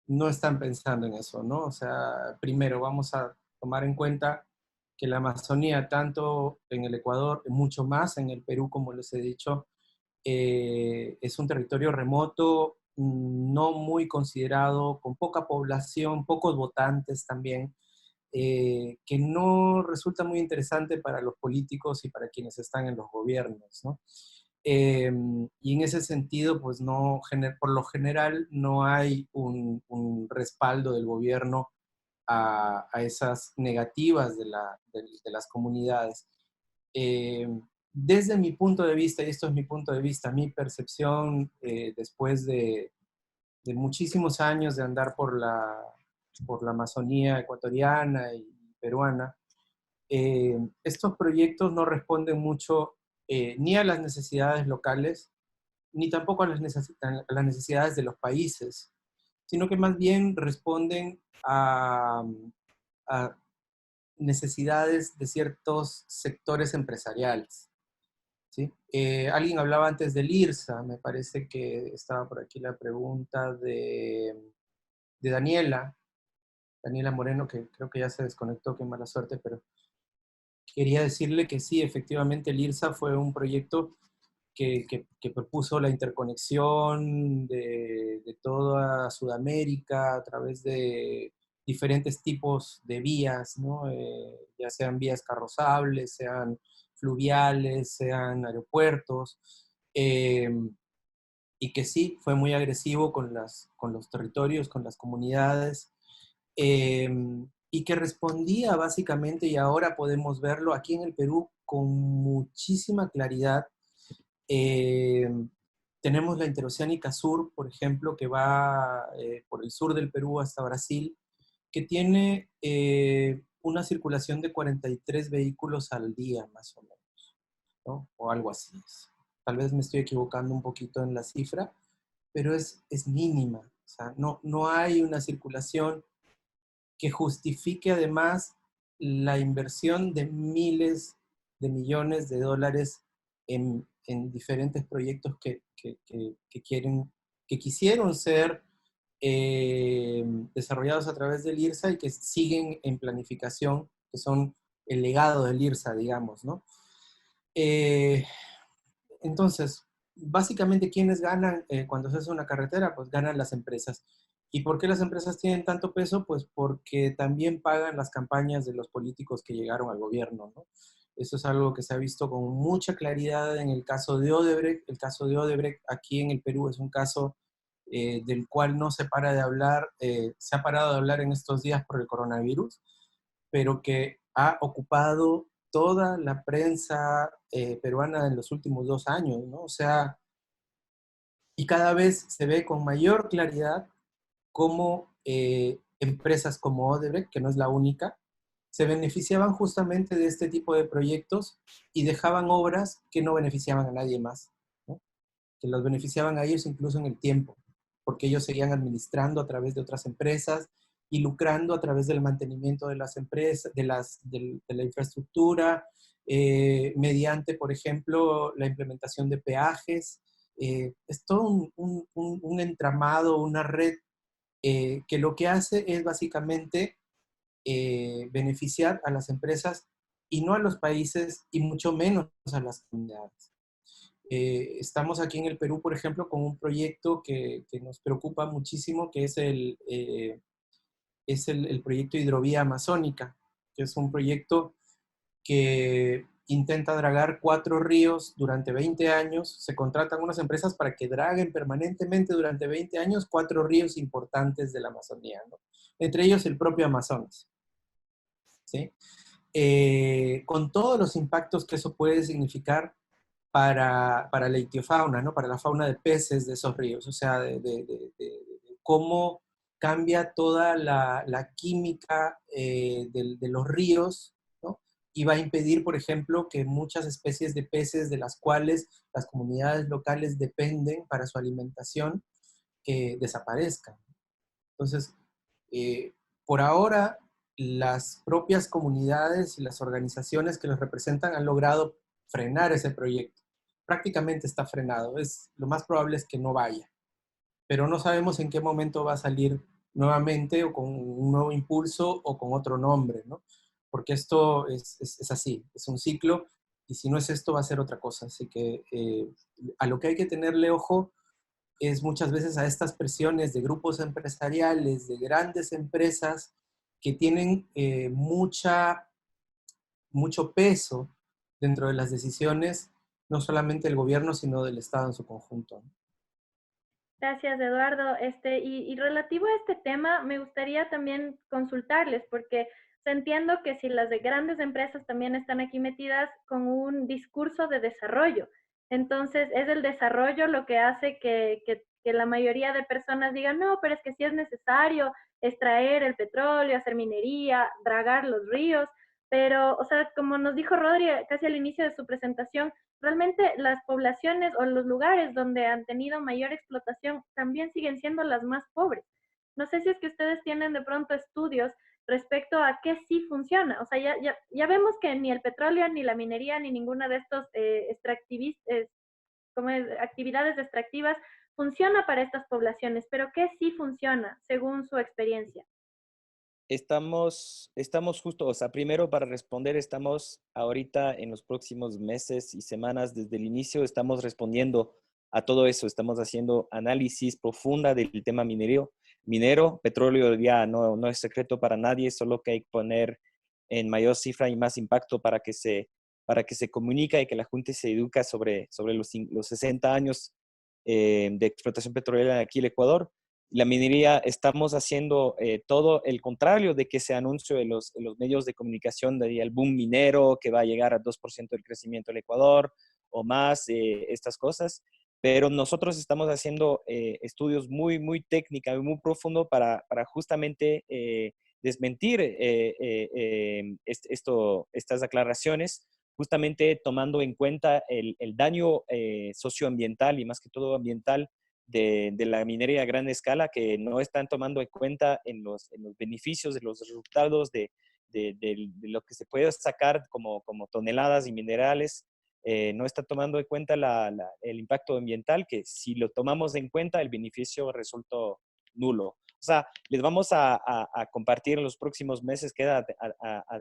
no están pensando en eso, ¿no? O sea, primero vamos a tomar en cuenta que la Amazonía, tanto en el Ecuador, mucho más en el Perú, como les he dicho, es un territorio remoto, no muy considerado, con poca población, pocos votantes también, que no resulta muy interesante para los políticos y para quienes están en los gobiernos, ¿no? Y en ese sentido, pues no, por lo general no hay un respaldo del gobierno a esas negativas de las comunidades. Eh, Desde mi punto de vista, y esto es mi punto de vista, mi percepción después de muchísimos años de andar por la Amazonía ecuatoriana y peruana, estos proyectos no responden mucho ni a las necesidades locales, ni tampoco a a las necesidades de los países, sino que más bien responden a necesidades de ciertos sectores empresariales, ¿sí? Alguien hablaba antes del IRSA, me parece que estaba por aquí la pregunta de Daniela Moreno, que creo que ya se desconectó, qué mala suerte, pero quería decirle que sí, efectivamente el IRSA fue un proyecto que propuso la interconexión de toda Sudamérica a través de diferentes tipos de vías, ¿no? Ya sean vías carrozables, sean fluviales, sean aeropuertos, eh, y que sí, fue muy agresivo con los territorios, con las comunidades, eh, y que respondía básicamente, y ahora podemos verlo aquí en el Perú con muchísima claridad. eh, Tenemos la Interoceánica Sur, por ejemplo, que va por el sur del Perú hasta Brasil, que tiene una circulación de 43 vehículos al día, más o menos, ¿no? O algo así. Tal vez me estoy equivocando un poquito en la cifra, pero es mínima. O sea, no hay una circulación que justifique además la inversión de miles de millones de dólares en diferentes proyectos que quisieron ser desarrollados a través del IRSA y que siguen en planificación, que son el legado del IRSA, digamos, ¿no? Eh, entonces, básicamente, ¿quiénes ganan cuando se hace una carretera? Pues ganan las empresas. ¿Y por qué las empresas tienen tanto peso? Pues porque también pagan las campañas de los políticos que llegaron al gobierno, ¿no? Eso es algo que se ha visto con mucha claridad en el caso de Odebrecht. El caso de Odebrecht aquí en el Perú es un caso del cual no se para de hablar, se ha parado de hablar en estos días por el coronavirus, pero que ha ocupado toda la prensa peruana en los últimos 2 años, ¿no? O sea, y cada vez se ve con mayor claridad cómo empresas como Odebrecht, que no es la única, se beneficiaban justamente de este tipo de proyectos y dejaban obras que no beneficiaban a nadie más, ¿no? Que los beneficiaban a ellos incluso en el tiempo, porque ellos seguían administrando a través de otras empresas y lucrando a través del mantenimiento de las empresas, de la infraestructura, mediante, por ejemplo, la implementación de peajes. Es todo un entramado, una red que lo que hace es básicamente beneficiar a las empresas y no a los países y mucho menos a las comunidades. Estamos aquí en el Perú, por ejemplo, con un proyecto que nos preocupa muchísimo, que es el proyecto Hidrovía Amazónica, que es un proyecto que intenta dragar 4 ríos durante 20 años. Se contratan unas empresas para que draguen permanentemente durante 20 años 4 ríos importantes de la Amazonía, ¿no? Entre ellos el propio Amazonas, ¿sí? Con todos los impactos que eso puede significar para la ictiofauna, ¿no? Para la fauna de peces de esos ríos, o sea, de cómo cambia toda la química de los ríos, ¿no? Y va a impedir, por ejemplo, que muchas especies de peces de las cuales las comunidades locales dependen para su alimentación desaparezcan. Entonces, por ahora, las propias comunidades y las organizaciones que los representan han logrado frenar ese proyecto. Prácticamente está frenado. Lo más probable es que no vaya, pero no sabemos en qué momento va a salir nuevamente o con un nuevo impulso o con otro nombre, ¿no? Porque esto es así, es un ciclo y si no es esto va a ser otra cosa. Así que a lo que hay que tenerle ojo es muchas veces a estas presiones de grupos empresariales, de grandes empresas que tienen mucho peso dentro de las decisiones, no solamente del gobierno, sino del Estado en su conjunto. Gracias, Eduardo. Y relativo a este tema, me gustaría también consultarles, porque entiendo que si las de grandes empresas también están aquí metidas con un discurso de desarrollo, entonces es el desarrollo lo que hace que la mayoría de personas digan, no, pero es que sí es necesario extraer el petróleo, hacer minería, dragar los ríos, pero, o sea, como nos dijo Rodri casi al inicio de su presentación, realmente las poblaciones o los lugares donde han tenido mayor explotación también siguen siendo las más pobres. No sé si es que ustedes tienen de pronto estudios respecto a qué sí funciona. O sea, ya vemos que ni el petróleo, ni la minería, ni ninguna de estos actividades extractivas funciona para estas poblaciones, pero ¿qué sí funciona según su experiencia? Estamos justo, o sea, primero para responder, estamos ahorita en los próximos meses y semanas, desde el inicio, estamos respondiendo a todo eso, estamos haciendo análisis profunda del tema minero, petróleo ya no es secreto para nadie, solo que hay que poner en mayor cifra y más impacto para que se comunique y que la gente se educa sobre los 60 años de explotación petrolera aquí en Ecuador. La minería estamos haciendo todo el contrario de que se anunció en los medios de comunicación del boom minero que va a llegar a 2% del crecimiento del Ecuador o más, estas cosas. Pero nosotros estamos haciendo estudios muy técnicos y muy profundos para justamente desmentir estas aclaraciones, justamente tomando en cuenta el daño socioambiental y más que todo ambiental de la minería a gran escala, que no están tomando en cuenta en los beneficios, de los resultados de lo que se puede sacar como toneladas y minerales. No está tomando en cuenta el impacto ambiental, que si lo tomamos en cuenta, el beneficio resultó nulo. O sea, les vamos a compartir en los próximos meses, queda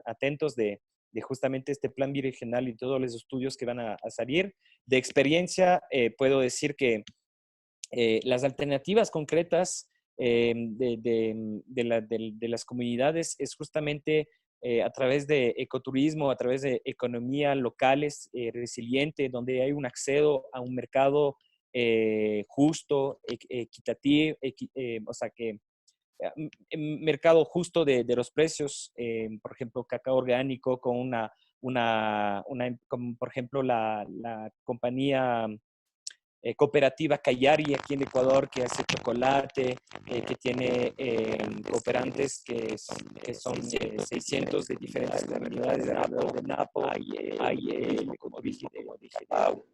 atentos de justamente este plan biregional y todos los estudios que van a salir. De experiencia, puedo decir que las alternativas concretas de las comunidades es justamente a través de ecoturismo, a través de economía locales resiliente, donde hay un acceso a un mercado justo, equitativo, o sea que mercado justo de los precios, por ejemplo, cacao orgánico con como por ejemplo la compañía cooperativa Cayari aquí en Ecuador, que hace chocolate, que tiene cooperantes que son 600 de diferentes comunidades de Napo. Hay como dije, de Japao.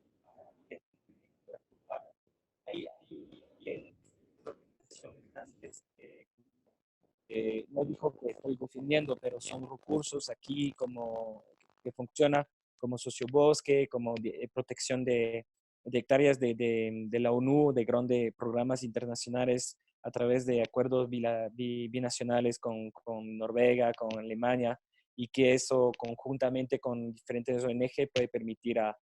No dijo que estoy defendiendo, pero son recursos aquí como que funciona como sociobosque, como protección de hectáreas de la ONU, de grandes programas internacionales a través de acuerdos binacionales con Noruega, con Alemania, y que eso conjuntamente con diferentes ONG puede permitir a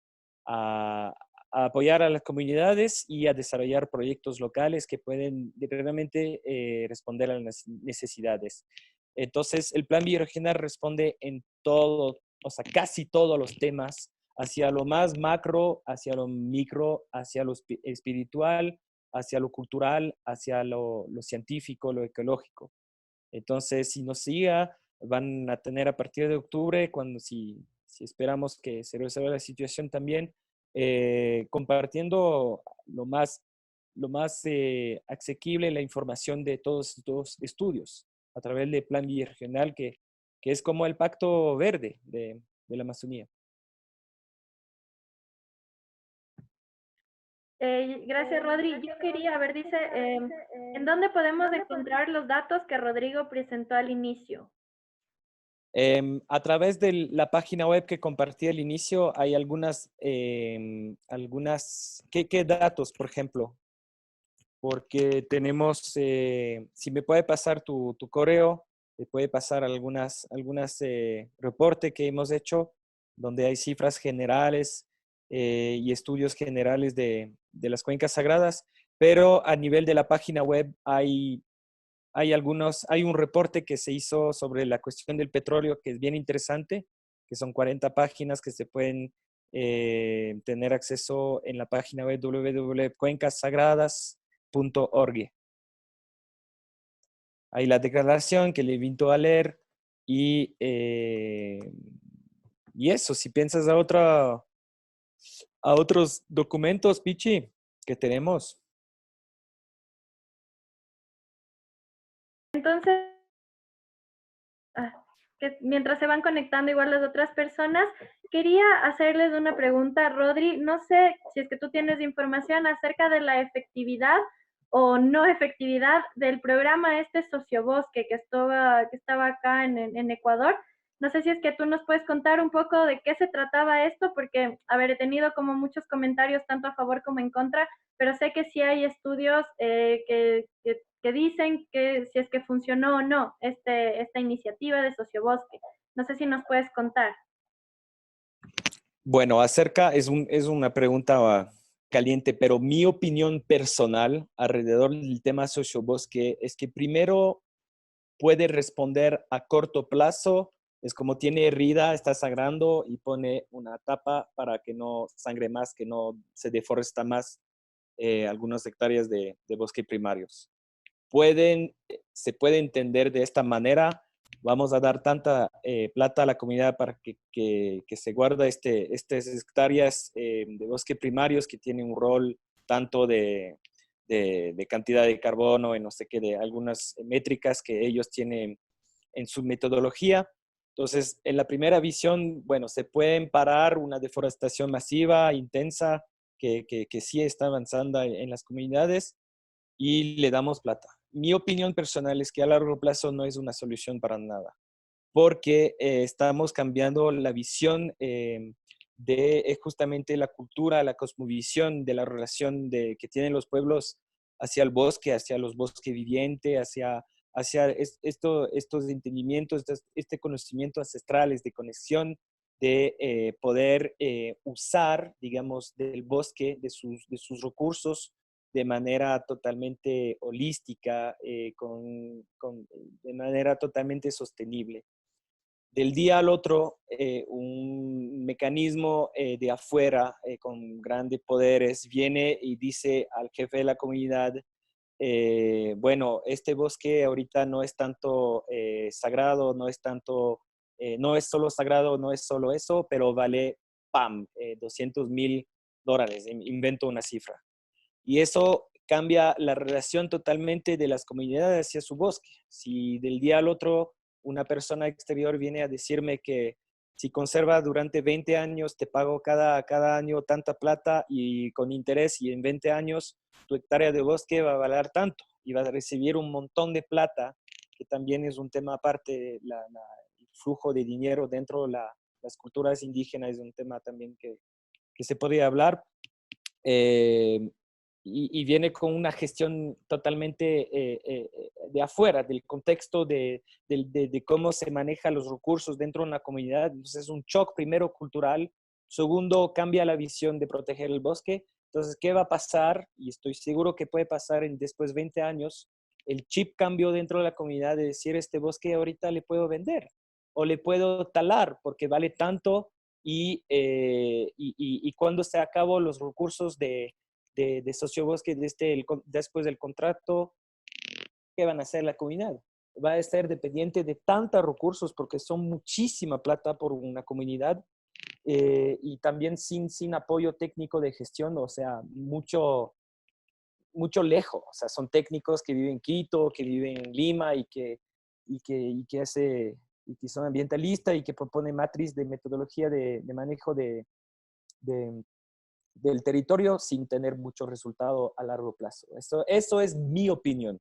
apoyar a las comunidades y a desarrollar proyectos locales que pueden realmente responder a las necesidades. Entonces, el plan bioregional responde en todo, o sea, casi todos los temas, hacia lo más macro, hacia lo micro, hacia lo espiritual, hacia lo cultural, hacia lo científico, lo ecológico. Entonces, si nos siga, van a tener a partir de octubre, si esperamos que se resuelva la situación también, compartiendo lo más asequible la información de todos estos estudios a través del Plan Bioregional, que es como el Pacto Verde de la Amazonía. Gracias, Rodri. Yo quería, a ver, dice, ¿en dónde podemos encontrar los datos que Rodrigo presentó al inicio? A través de la página web que compartí al inicio, hay ¿qué datos, por ejemplo? Porque tenemos, si me puede pasar tu correo, te puede pasar algunas reportes que hemos hecho, donde hay cifras generales y estudios generales de las cuencas sagradas, pero a nivel de la página web hay un reporte que se hizo sobre la cuestión del petróleo que es bien interesante, que son 40 páginas que se pueden tener acceso en la página web www.cuencasagradas.org. Hay la declaración que le invito a leer y eso, si piensas a otros documentos, Pichi, que tenemos. Entonces, que mientras se van conectando igual las otras personas, quería hacerles una pregunta, Rodri. No sé si es que tú tienes información acerca de la efectividad o no efectividad del programa Sociobosque que estaba acá en Ecuador. No sé si es que tú nos puedes contar un poco de qué se trataba esto, porque, a ver, he tenido como muchos comentarios tanto a favor como en contra, pero sé que sí hay estudios que dicen que si es que funcionó o no esta iniciativa de Sociobosque. No sé si nos puedes contar. Bueno, es una pregunta caliente, pero mi opinión personal alrededor del tema sociobosque es que primero puede responder a corto plazo, es como tiene herida, está sangrando y pone una tapa para que no sangre más, que no se deforesta más algunas hectáreas de bosque primarios. Se puede entender de esta manera, vamos a dar tanta plata a la comunidad para que se guarda estas hectáreas de bosque primarios que tienen un rol tanto de cantidad de carbono, en no sé qué, de algunas métricas que ellos tienen en su metodología. Entonces, en la primera visión, bueno, se puede parar una deforestación masiva, intensa, que sí está avanzando en las comunidades y le damos plata. Mi opinión personal es que a largo plazo no es una solución para nada, porque estamos cambiando la visión de justamente la cultura, la cosmovisión de la relación que tienen los pueblos hacia el bosque, hacia los bosques vivientes, hacia estos entendimientos, este conocimiento ancestrales de conexión, de poder usar, digamos, del bosque, de sus recursos de manera totalmente holística, de manera totalmente sostenible. Del día al otro, un mecanismo de afuera con grandes poderes viene y dice al jefe de la comunidad, bueno, este bosque ahorita no es tanto sagrado, no es solo sagrado, no es solo eso, pero vale, ¡pam!, $200,000, invento una cifra. Y eso cambia la relación totalmente de las comunidades hacia su bosque. Si del día al otro una persona exterior viene a decirme que si conserva durante 20 años, te pago cada año tanta plata y con interés, y en 20 años tu hectárea de bosque va a valer tanto y vas a recibir un montón de plata, que también es un tema aparte, el flujo de dinero dentro de las culturas indígenas es un tema también que se podría hablar. Eh, y viene con una gestión totalmente de afuera, del contexto de cómo se manejan los recursos dentro de una comunidad. Entonces es un shock primero cultural, segundo cambia la visión de proteger el bosque. Entonces, ¿qué va a pasar? Y estoy seguro que puede pasar en después de 20 años, el chip cambió dentro de la comunidad de decir, este bosque ahorita le puedo vender o le puedo talar porque vale tanto, y cuando se acabó los recursos de sociobosque después del contrato, ¿qué van a hacer la comunidad? Va a ser dependiente de tantos recursos porque son muchísima plata por una comunidad, y también sin apoyo técnico de gestión, o sea, mucho lejos. O sea, son técnicos que viven en Quito, que viven en Lima y que son ambientalistas y que proponen matriz de metodología de manejo de, del territorio sin tener mucho resultado a largo plazo. Eso es mi opinión.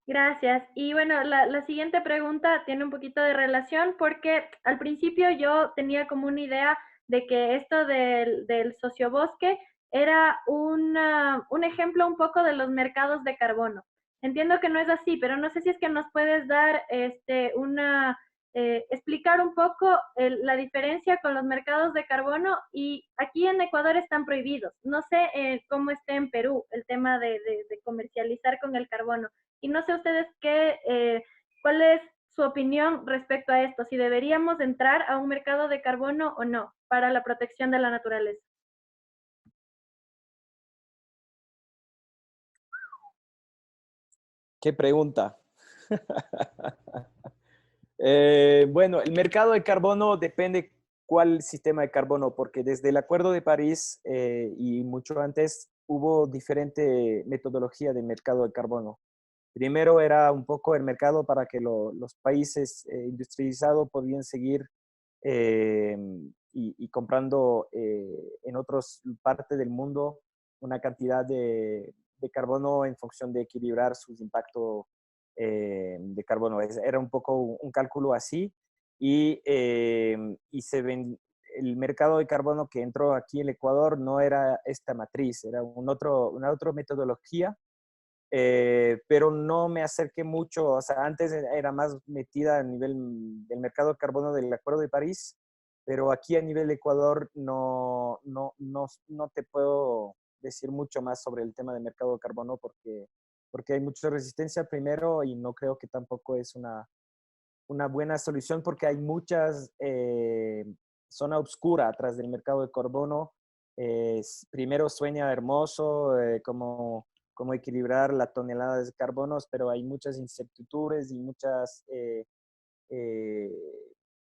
Gracias. Y bueno, la siguiente pregunta tiene un poquito de relación porque al principio yo tenía como una idea de que esto del sociobosque era un ejemplo un poco de los mercados de carbono. Entiendo que no es así, pero no sé si es que nos puedes dar explicar un poco la diferencia con los mercados de carbono, y aquí en Ecuador están prohibidos. No sé cómo esté en Perú el tema de comercializar con el carbono. Y no sé ustedes cuál es su opinión respecto a esto, si deberíamos entrar a un mercado de carbono o no para la protección de la naturaleza. ¿Qué pregunta? Bueno, el mercado de carbono depende cuál sistema de carbono, porque desde el Acuerdo de París y mucho antes hubo diferente metodología de mercado de carbono. Primero era un poco el mercado para que los países industrializados podían seguir eh, y comprando en otras partes del mundo una cantidad de carbono en función de equilibrar sus impactos de carbono. Era un poco un cálculo así, y el mercado de carbono que entró aquí en Ecuador no era esta matriz, era una otra metodología, pero no me acerqué mucho. O sea, antes era más metida a nivel del mercado de carbono del Acuerdo de París, pero aquí a nivel de Ecuador no te puedo decir mucho más sobre el tema del mercado de carbono porque hay mucha resistencia primero, y no creo que tampoco es una buena solución porque hay muchas zona oscura atrás del mercado de carbono. Primero sueña hermoso, como equilibrar la tonelada de carbonos, pero hay muchas incertidumbres y eh,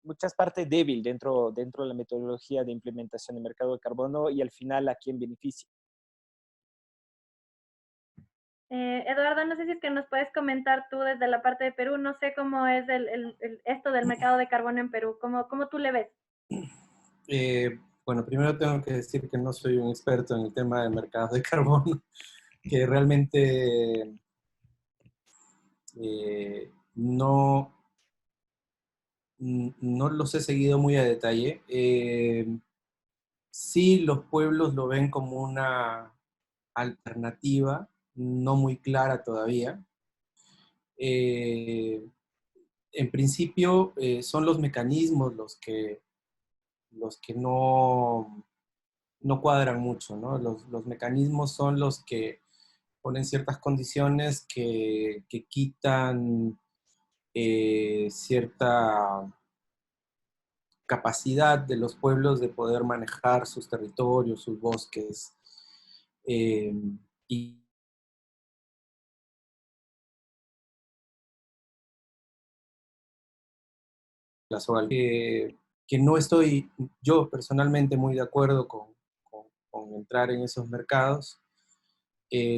muchas partes débiles dentro de la metodología de implementación del mercado de carbono, y al final a quién beneficia. Eduardo, no sé si es que nos puedes comentar tú desde la parte de Perú, no sé cómo es esto del mercado de carbono en Perú, ¿cómo tú le ves? Bueno, primero tengo que decir que no soy un experto en el tema de mercados de carbono, que realmente no, no los he seguido muy a detalle. Sí, los pueblos lo ven como una alternativa, no muy clara todavía. Eh, en principio, son los mecanismos los que no cuadran mucho, ¿no? Los mecanismos son los que ponen ciertas condiciones que quitan cierta capacidad de los pueblos de poder manejar sus territorios, sus bosques, eh, y que no estoy yo personalmente muy de acuerdo con entrar en esos mercados.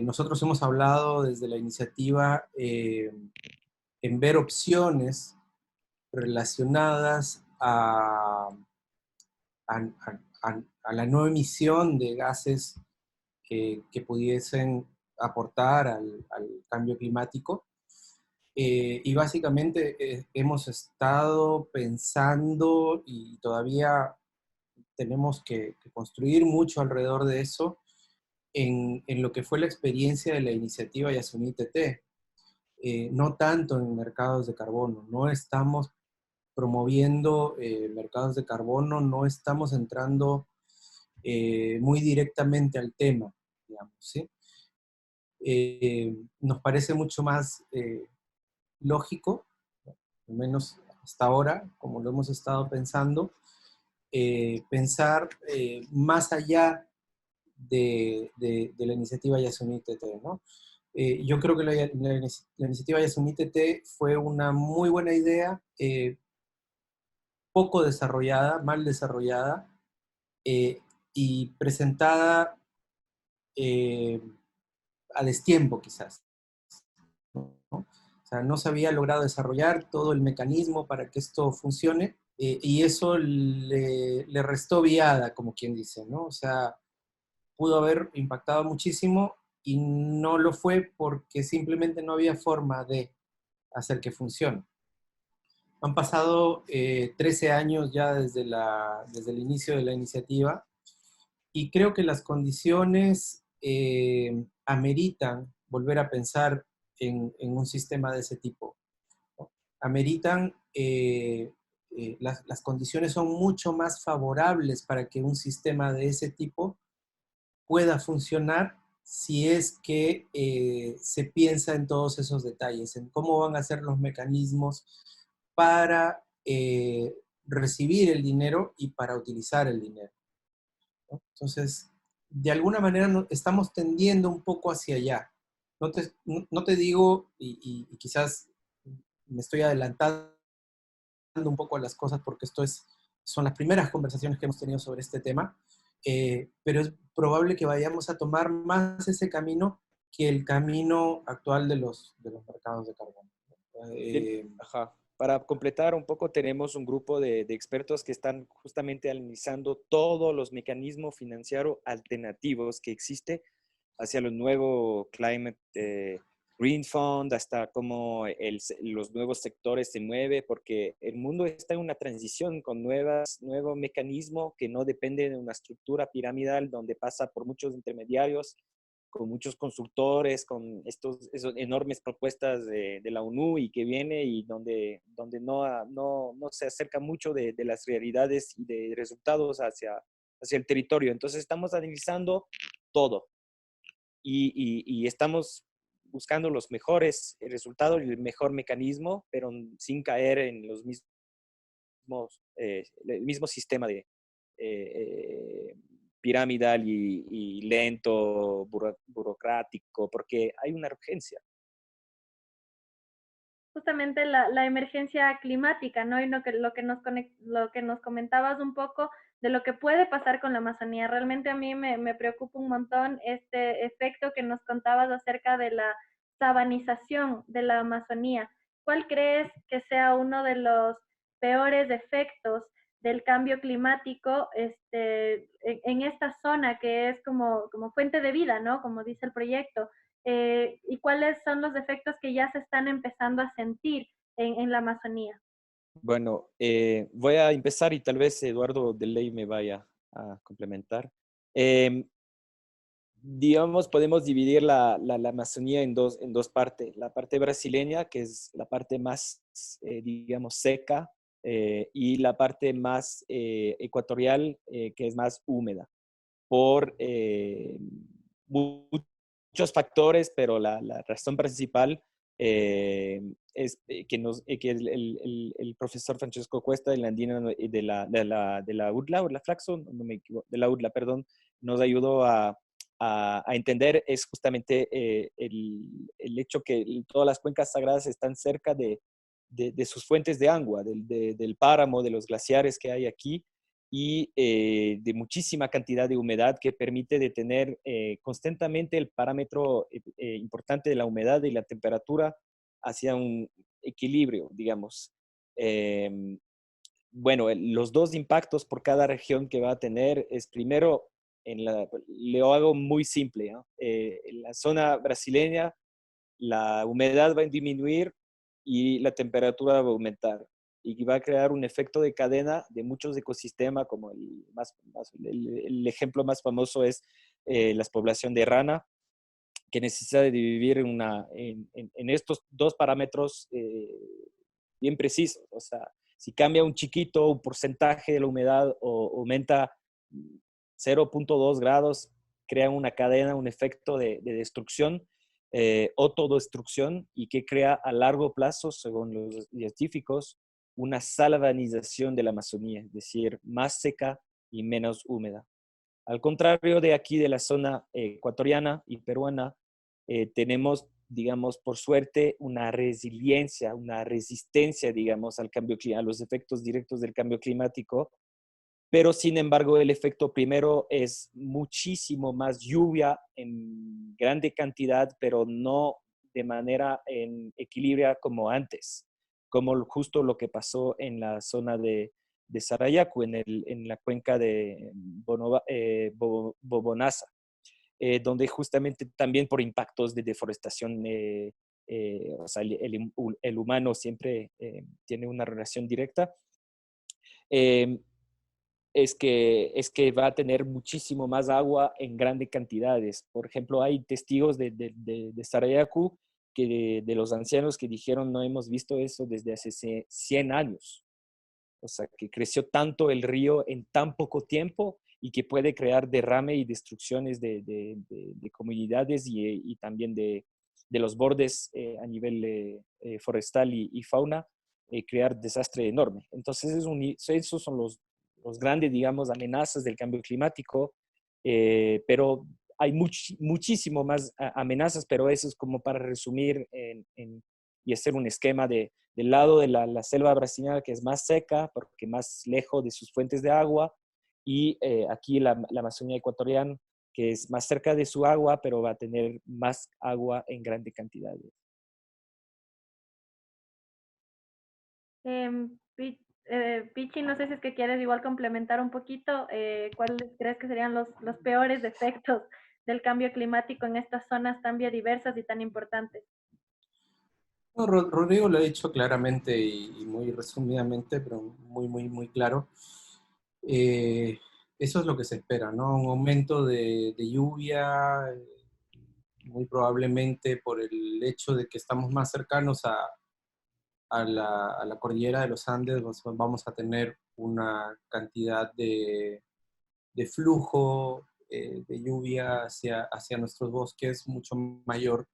Nosotros hemos hablado desde la iniciativa en ver opciones relacionadas a la no emisión de gases que pudiesen aportar al cambio climático. Y básicamente hemos estado pensando y todavía tenemos que construir mucho alrededor de eso en lo que fue la experiencia de la iniciativa Yasuní TT. No tanto en mercados de carbono, no estamos promoviendo mercados de carbono, no estamos entrando muy directamente al tema, digamos, ¿sí? Nos parece mucho más lógico, al menos hasta ahora, como lo hemos estado pensando, pensar más allá de la iniciativa Yasuní TT, ¿no? Yo creo que la iniciativa Yasuní TT fue una muy buena idea, poco desarrollada, mal desarrollada, y presentada eh, a destiempo quizás, ¿no? O sea, no se había logrado desarrollar todo el mecanismo para que esto funcione, y eso le restó viada, como quien dice, ¿no? O sea, pudo haber impactado muchísimo y no lo fue porque simplemente no había forma de hacer que funcione. Han pasado 13 años ya desde el inicio de la iniciativa y creo que las condiciones ameritan volver a pensar en un sistema de ese tipo, ¿no? Ameritan, las condiciones son mucho más favorables para que un sistema de ese tipo pueda funcionar si es que se piensa en todos esos detalles, en cómo van a ser los mecanismos para recibir el dinero y para utilizar el dinero, ¿no? Entonces, de alguna manera estamos tendiendo un poco hacia allá. No te digo, y quizás me estoy adelantando un poco a las cosas porque son las primeras conversaciones que hemos tenido sobre este tema, pero es probable que vayamos a tomar más ese camino que el camino actual de los mercados de carbono. Ajá. Para completar un poco, tenemos un grupo de expertos que están justamente analizando todos los mecanismos financieros alternativos que existen hacia los nuevos Climate Green Fund, hasta cómo los nuevos sectores se mueven, porque el mundo está en una transición con nuevos mecanismos que no dependen de una estructura piramidal donde pasa por muchos intermediarios, con muchos consultores, con esas enormes propuestas de la ONU y que viene y donde no se acerca mucho de las realidades y de resultados hacia el territorio. Entonces estamos analizando todo y estamos buscando los mejores resultados y el mejor mecanismo, pero sin caer en los el mismo sistema de piramidal y lento, burocrático, porque hay una urgencia. Justamente la emergencia climática, ¿no? Y lo que nos comentabas un poco de lo que puede pasar con la Amazonía. Realmente a mí me preocupa un montón este efecto que nos contabas acerca de la sabanización de la Amazonía. ¿Cuál crees que sea uno de los peores efectos del cambio climático en esta zona que es como fuente de vida, ¿no? Como dice el proyecto. ¿Y cuáles son los efectos que ya se están empezando a sentir en la Amazonía? Bueno, voy a empezar y tal vez Eduardo de Ley me vaya a complementar. Digamos, podemos dividir la Amazonía en dos partes. La parte brasileña, que es la parte más, digamos, seca, y la parte más ecuatorial, que es más húmeda, por muchos factores, pero la razón principal es que el profesor Francesco Cuesta de la Andina de la UDLA Flaxo, no me equivoco, de la UDLA, perdón, nos ayudó a entender es justamente el hecho que todas las cuencas sagradas están cerca de sus fuentes de agua, del páramo, de los glaciares que hay aquí, y de muchísima cantidad de humedad que permite detener constantemente el parámetro importante de la humedad y la temperatura hacia un equilibrio, digamos. Bueno, los dos impactos por cada región que va a tener es primero, lo hago muy simple, ¿no? En la zona brasileña, la humedad va a disminuir y la temperatura va a aumentar. Y va a crear un efecto de cadena de muchos ecosistemas, como el ejemplo más famoso es la población de rana, que necesita de vivir en estos dos parámetros bien precisos. O sea, si cambia un chiquito, un porcentaje de la humedad o aumenta 0.2 grados, crea una cadena, un efecto de destrucción, autodestrucción, y que crea a largo plazo, según los científicos, una salvanización de la Amazonía, es decir, más seca y menos húmeda. Al contrario de aquí, de la zona ecuatoriana y peruana, tenemos, digamos, por suerte, una resiliencia, una resistencia, digamos, al cambio, a los efectos directos del cambio climático, pero sin embargo el efecto primero es muchísimo más lluvia en grande cantidad, pero no de manera en equilibrio como antes, como justo lo que pasó en la zona de Sarayaku, en la cuenca de Bobonasa, donde justamente también por impactos de deforestación, o sea, el humano siempre tiene una relación directa. Eh, es que va a tener muchísimo más agua en grandes cantidades. Por ejemplo, hay testigos de Sarayaku, de los ancianos que dijeron no hemos visto eso desde hace 100 años. O sea, que creció tanto el río en tan poco tiempo y que puede crear derrame y destrucciones de comunidades y también de los bordes a nivel forestal y fauna, crear desastre enorme. Entonces, esos son los grandes, digamos, amenazas del cambio climático, pero hay muchísimo más amenazas, pero eso es como para resumir y hacer un esquema del lado de la selva brasileña, que es más seca, porque más lejos de sus fuentes de agua, y aquí la Amazonía ecuatoriana, que es más cerca de su agua, pero va a tener más agua en grandes cantidades. Pichi, no sé si es que quieres igual complementar un poquito, ¿cuáles crees que serían los peores efectos del cambio climático en estas zonas tan biodiversas y tan importantes? No, Rodrigo lo ha dicho claramente y muy resumidamente, pero muy, muy, muy claro. Eh, Eso es lo que se espera, ¿no? Un aumento de lluvia, muy probablemente por el hecho de que estamos más cercanos a la cordillera de los Andes, vamos a tener una cantidad de flujo de lluvia hacia nuestros bosques mucho mayor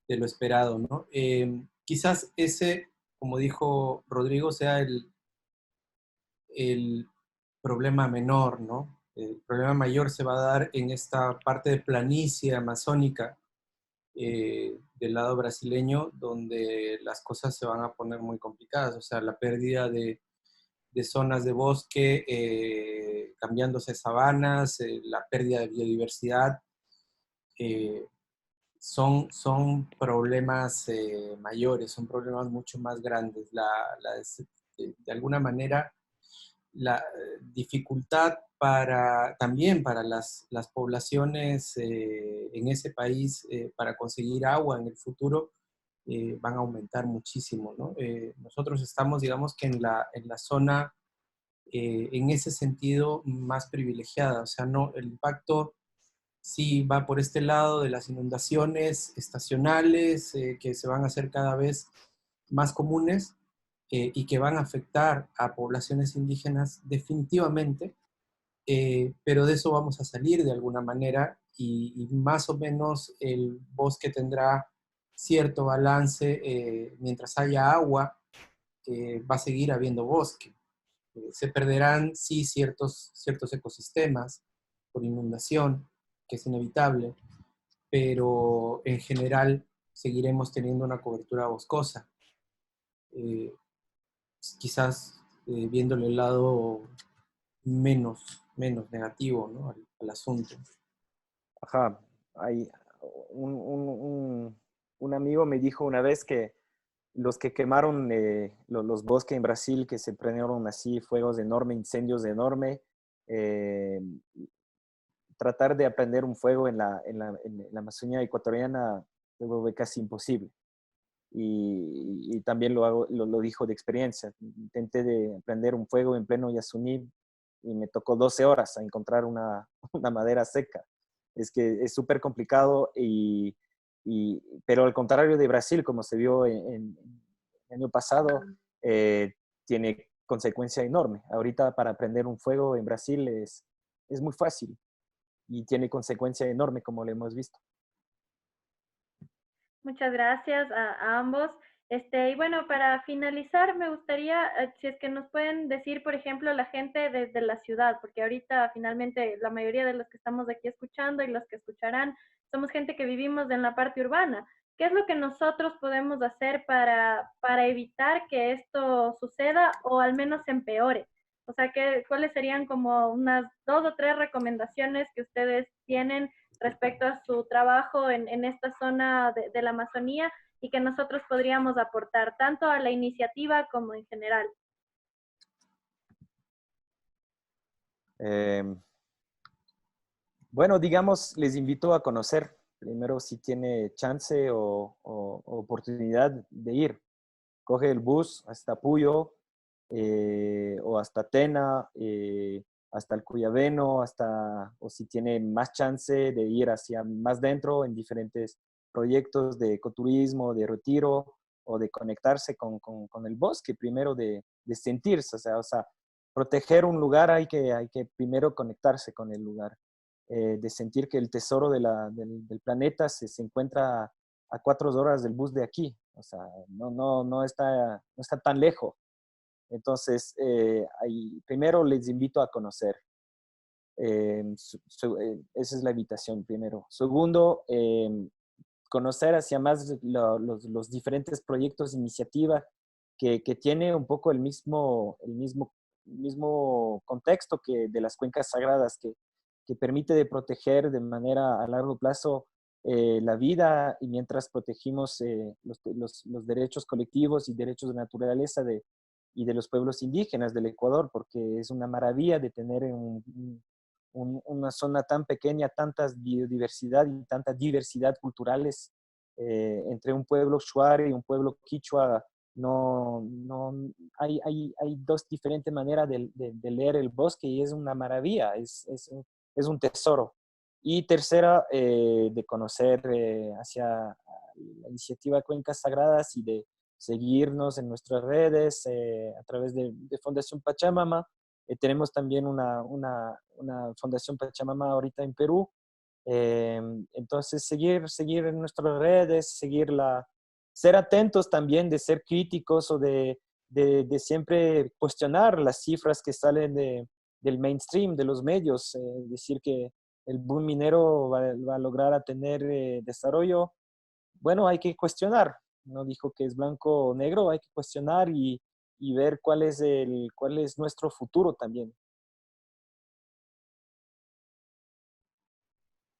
de lo esperado, ¿no? Quizás ese, como dijo Rodrigo, sea el problema menor, ¿no? El problema mayor se va a dar en esta parte de planicie amazónica del lado brasileño, donde las cosas se van a poner muy complicadas, o sea, la pérdida de zonas de bosque, cambiándose sabanas, la pérdida de biodiversidad, eh, son problemas mayores, son problemas mucho más grandes. De alguna manera, la dificultad también para las poblaciones en ese país para conseguir agua en el futuro van a aumentar muchísimo, ¿no? Nosotros estamos, digamos que en la zona, en ese sentido, más privilegiada, o sea, no, el impacto sí va por este lado de las inundaciones estacionales que se van a hacer cada vez más comunes y que van a afectar a poblaciones indígenas definitivamente, pero de eso vamos a salir de alguna manera y más o menos el bosque tendrá cierto balance, mientras haya agua, va a seguir habiendo bosque. Se perderán, sí, ciertos ecosistemas por inundación, que es inevitable, pero en general seguiremos teniendo una cobertura boscosa. Eh, Quizás viéndole el lado menos negativo, ¿no? al asunto. Ajá, hay un amigo me dijo una vez que los que quemaron los bosques en Brasil, que se prendieron así fuegos enormes, incendios enormes, eh, tratar de aprender un fuego en la Amazonía ecuatoriana se vuelve casi imposible. Y también lo dijo de experiencia. Intenté de aprender un fuego en pleno Yasuní y me tocó 12 horas a encontrar una madera seca. Es que es súper complicado, pero al contrario de Brasil, como se vio en el año pasado, tiene consecuencia enorme. Ahorita para aprender un fuego en Brasil es muy fácil y tiene consecuencia enorme, como lo hemos visto. Muchas gracias a ambos. Y bueno, para finalizar, me gustaría, si es que nos pueden decir, por ejemplo, la gente desde la ciudad, porque ahorita finalmente la mayoría de los que estamos aquí escuchando y los que escucharán, somos gente que vivimos en la parte urbana. ¿Qué es lo que nosotros podemos hacer para evitar que esto suceda o al menos empeore? O sea, ¿cuáles serían como unas 2 o 3 recomendaciones que ustedes tienen respecto a su trabajo en esta zona de la Amazonía y que nosotros podríamos aportar tanto a la iniciativa como en general? Bueno, digamos, les invito a conocer primero si tiene chance o oportunidad de ir. Coge el bus hasta Puyo o hasta Tena, hasta el Cuyabeno, o si tiene más chance de ir hacia más dentro en diferentes proyectos de ecoturismo, de retiro o de conectarse con el bosque, primero de sentirse, o sea, proteger un lugar hay que primero conectarse con el lugar, de sentir que el tesoro del planeta se encuentra a 4 horas del bus de aquí, o sea, no está tan lejos. Entonces, primero les invito a conocer. Esa es la invitación primero. Segundo, conocer hacia más los diferentes proyectos, iniciativas que tiene un poco el mismo contexto que de las cuencas sagradas, que permite de proteger de manera a largo plazo la vida, y mientras protegimos los derechos colectivos y derechos de naturaleza y de los pueblos indígenas del Ecuador, porque es una maravilla de tener una zona tan pequeña, tanta biodiversidad y tanta diversidad culturales entre un pueblo shuar y un pueblo quichua. Hay 2 diferentes maneras de leer el bosque y es una maravilla, es un tesoro. Y tercera, de conocer hacia la iniciativa Cuencas Sagradas y de seguirnos en nuestras redes a través de Fundación Pachamama. Tenemos también una Fundación Pachamama ahorita en Perú. Entonces, seguir en nuestras redes, ser atentos también, de ser críticos o de siempre cuestionar las cifras que salen del mainstream, de los medios, decir que el boom minero va a lograr a tener desarrollo. Bueno, hay que cuestionar. No dijo que es blanco o negro, hay que cuestionar y ver cuál es nuestro futuro también.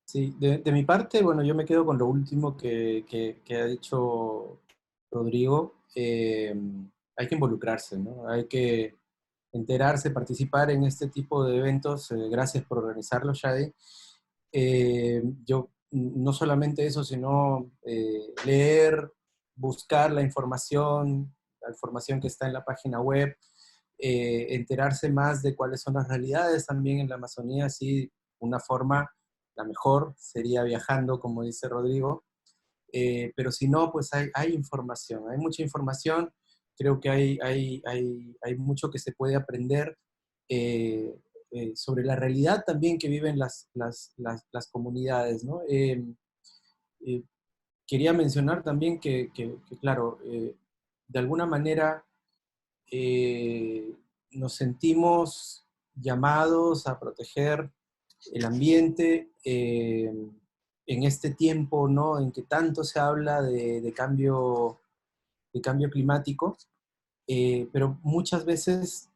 Sí, de mi parte, bueno, yo me quedo con lo último que ha dicho Rodrigo. Hay que involucrarse, ¿no? Hay que enterarse, participar en este tipo de eventos. Gracias por organizarlo, Shadi. Yo no solamente eso, sino leer, buscar la información que está en la página web, enterarse más de cuáles son las realidades también en la Amazonía. Así, una forma, la mejor sería viajando, como dice Rodrigo, pero si no, pues hay información, hay mucha información. Creo que hay mucho que se puede aprender sobre la realidad también que viven las comunidades, ¿no? Eh, Quería mencionar también que, claro, de alguna manera eh, nos sentimos llamados a proteger el ambiente en este tiempo, ¿no? En que tanto se habla de cambio climático, pero muchas veces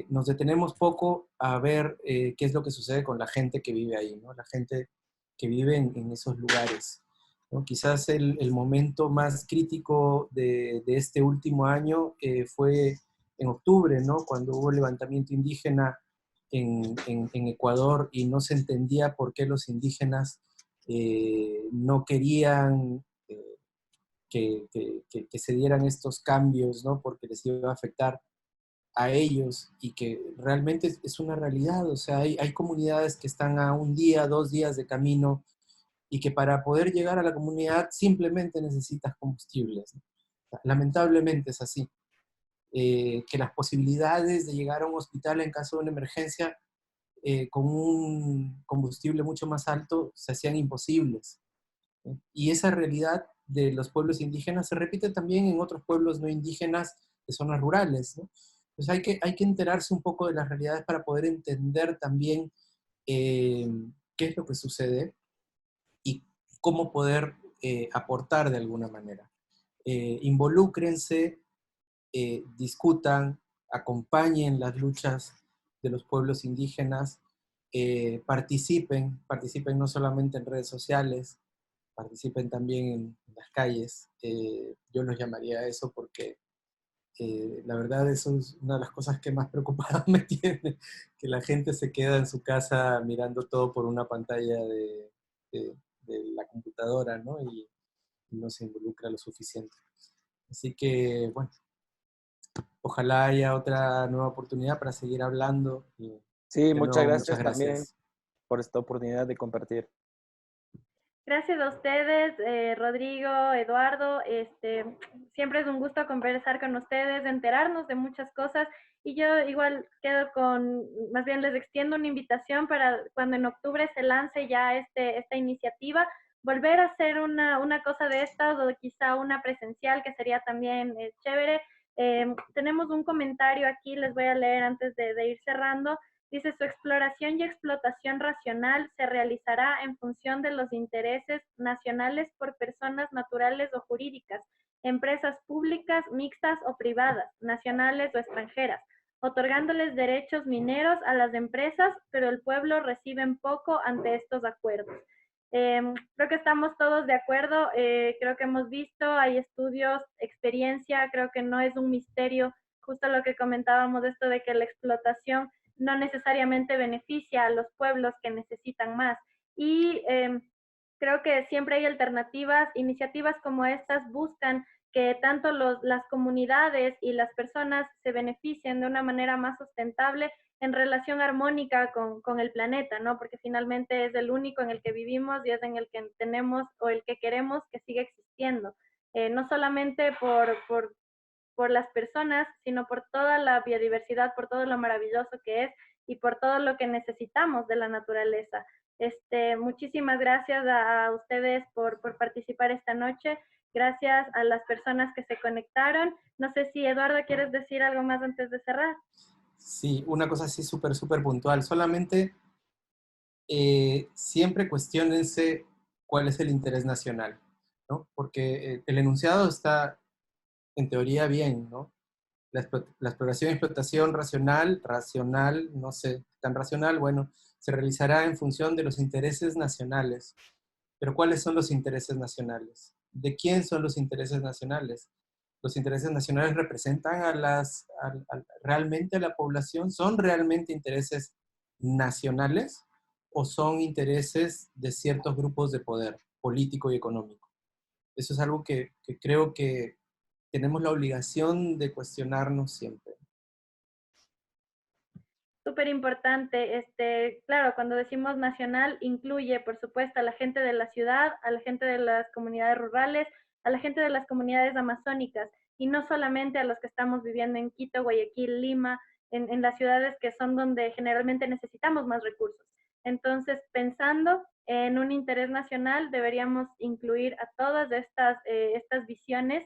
nos detenemos poco a ver qué es lo que sucede con la gente que vive ahí, ¿no? La gente que vive en esos lugares, ¿no? Quizás el momento más crítico de este último año fue en octubre, ¿no? Cuando hubo el levantamiento indígena en Ecuador y no se entendía por qué los indígenas no querían que se dieran estos cambios, ¿no? Porque les iba a afectar a ellos y que realmente es una realidad. O sea, hay comunidades que están a un día, 2 días de camino y que para poder llegar a la comunidad simplemente necesitas combustibles, ¿no? Lamentablemente es así. Que las posibilidades de llegar a un hospital en caso de una emergencia con un combustible mucho más alto se hacían imposibles. Y esa realidad de los pueblos indígenas se repite también en otros pueblos no indígenas de zonas rurales, ¿no? Entonces hay que enterarse un poco de las realidades para poder entender también eh, qué es lo que sucede y cómo poder aportar de alguna manera. Involúcrense, discutan, acompañen las luchas de los pueblos indígenas, participen no solamente en redes sociales, participen también en las calles. Yo los llamaría a eso porque la verdad eso es una de las cosas que más preocupado me tiene, que la gente se queda en su casa mirando todo por una pantalla de la computadora, ¿no? Y no se involucra lo suficiente. Así que, bueno, ojalá haya otra nueva oportunidad para seguir hablando. Y Sí, de muchas nuevo, muchas gracias también gracias. por esta oportunidad de compartir. Gracias a ustedes, Rodrigo, Eduardo. Siempre es un gusto conversar con ustedes, enterarnos de muchas cosas. Y yo igual quedo con, más bien les extiendo una invitación para cuando en octubre se lance ya esta iniciativa, volver a hacer una cosa de estas o quizá una presencial que sería también chévere. Tenemos un comentario aquí, les voy a leer antes de ir cerrando. Dice, su exploración y explotación racional se realizará en función de los intereses nacionales por personas naturales o jurídicas, empresas públicas, mixtas o privadas, nacionales o extranjeras, otorgándoles derechos mineros a las empresas, pero el pueblo recibe poco ante estos acuerdos. Creo que estamos todos de acuerdo, creo que hemos visto, hay estudios, experiencia, creo que no es un misterio, justo lo que comentábamos, esto de que la explotación no necesariamente beneficia a los pueblos que necesitan más. Y creo que siempre hay alternativas, iniciativas como estas buscan que tanto las comunidades y las personas se beneficien de una manera más sustentable en relación armónica con el planeta, ¿no? Porque finalmente es el único en el que vivimos y es en el que tenemos o el que queremos que siga existiendo. No solamente por las personas, sino por toda la biodiversidad, por todo lo maravilloso que es y por todo lo que necesitamos de la naturaleza. Muchísimas gracias a ustedes por participar esta noche. Gracias a las personas que se conectaron. No sé si Eduardo quieres decir algo más antes de cerrar. Sí, una cosa así súper, súper puntual. Solamente siempre cuestionense cuál es el interés nacional, ¿no? Porque el enunciado está en teoría bien, ¿no? La exploración y explotación racional, no sé, tan racional, bueno, se realizará en función de los intereses nacionales. Pero ¿cuáles son los intereses nacionales? ¿De quién son los intereses nacionales? ¿Los intereses nacionales representan realmente a la población? ¿Son realmente intereses nacionales o son intereses de ciertos grupos de poder político y económico? Eso es algo que creo que tenemos la obligación de cuestionarnos siempre. Súper importante, claro, cuando decimos nacional, incluye, por supuesto, a la gente de la ciudad, a la gente de las comunidades rurales, a la gente de las comunidades amazónicas, y no solamente a los que estamos viviendo en Quito, Guayaquil, Lima, en las ciudades que son donde generalmente necesitamos más recursos. Entonces, pensando en un interés nacional, deberíamos incluir a todas estas visiones.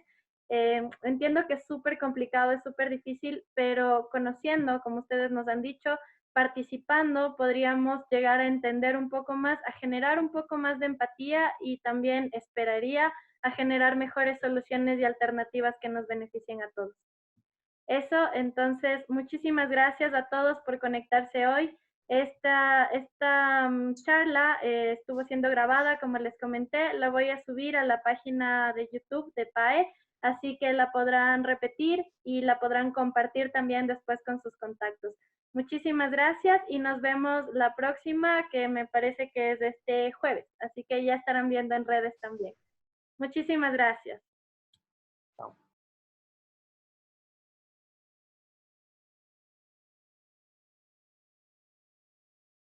Entiendo que es súper complicado, es súper difícil, pero conociendo, como ustedes nos han dicho, participando, podríamos llegar a entender un poco más, a generar un poco más de empatía y también esperaría a generar mejores soluciones y alternativas que nos beneficien a todos. Eso, entonces, muchísimas gracias a todos por conectarse hoy. Esta charla estuvo siendo grabada, como les comenté, la voy a subir a la página de YouTube de PAE, así que la podrán repetir y la podrán compartir también después con sus contactos. Muchísimas gracias y nos vemos la próxima, que me parece que es este jueves, así que ya estarán viendo en redes también. Muchísimas gracias.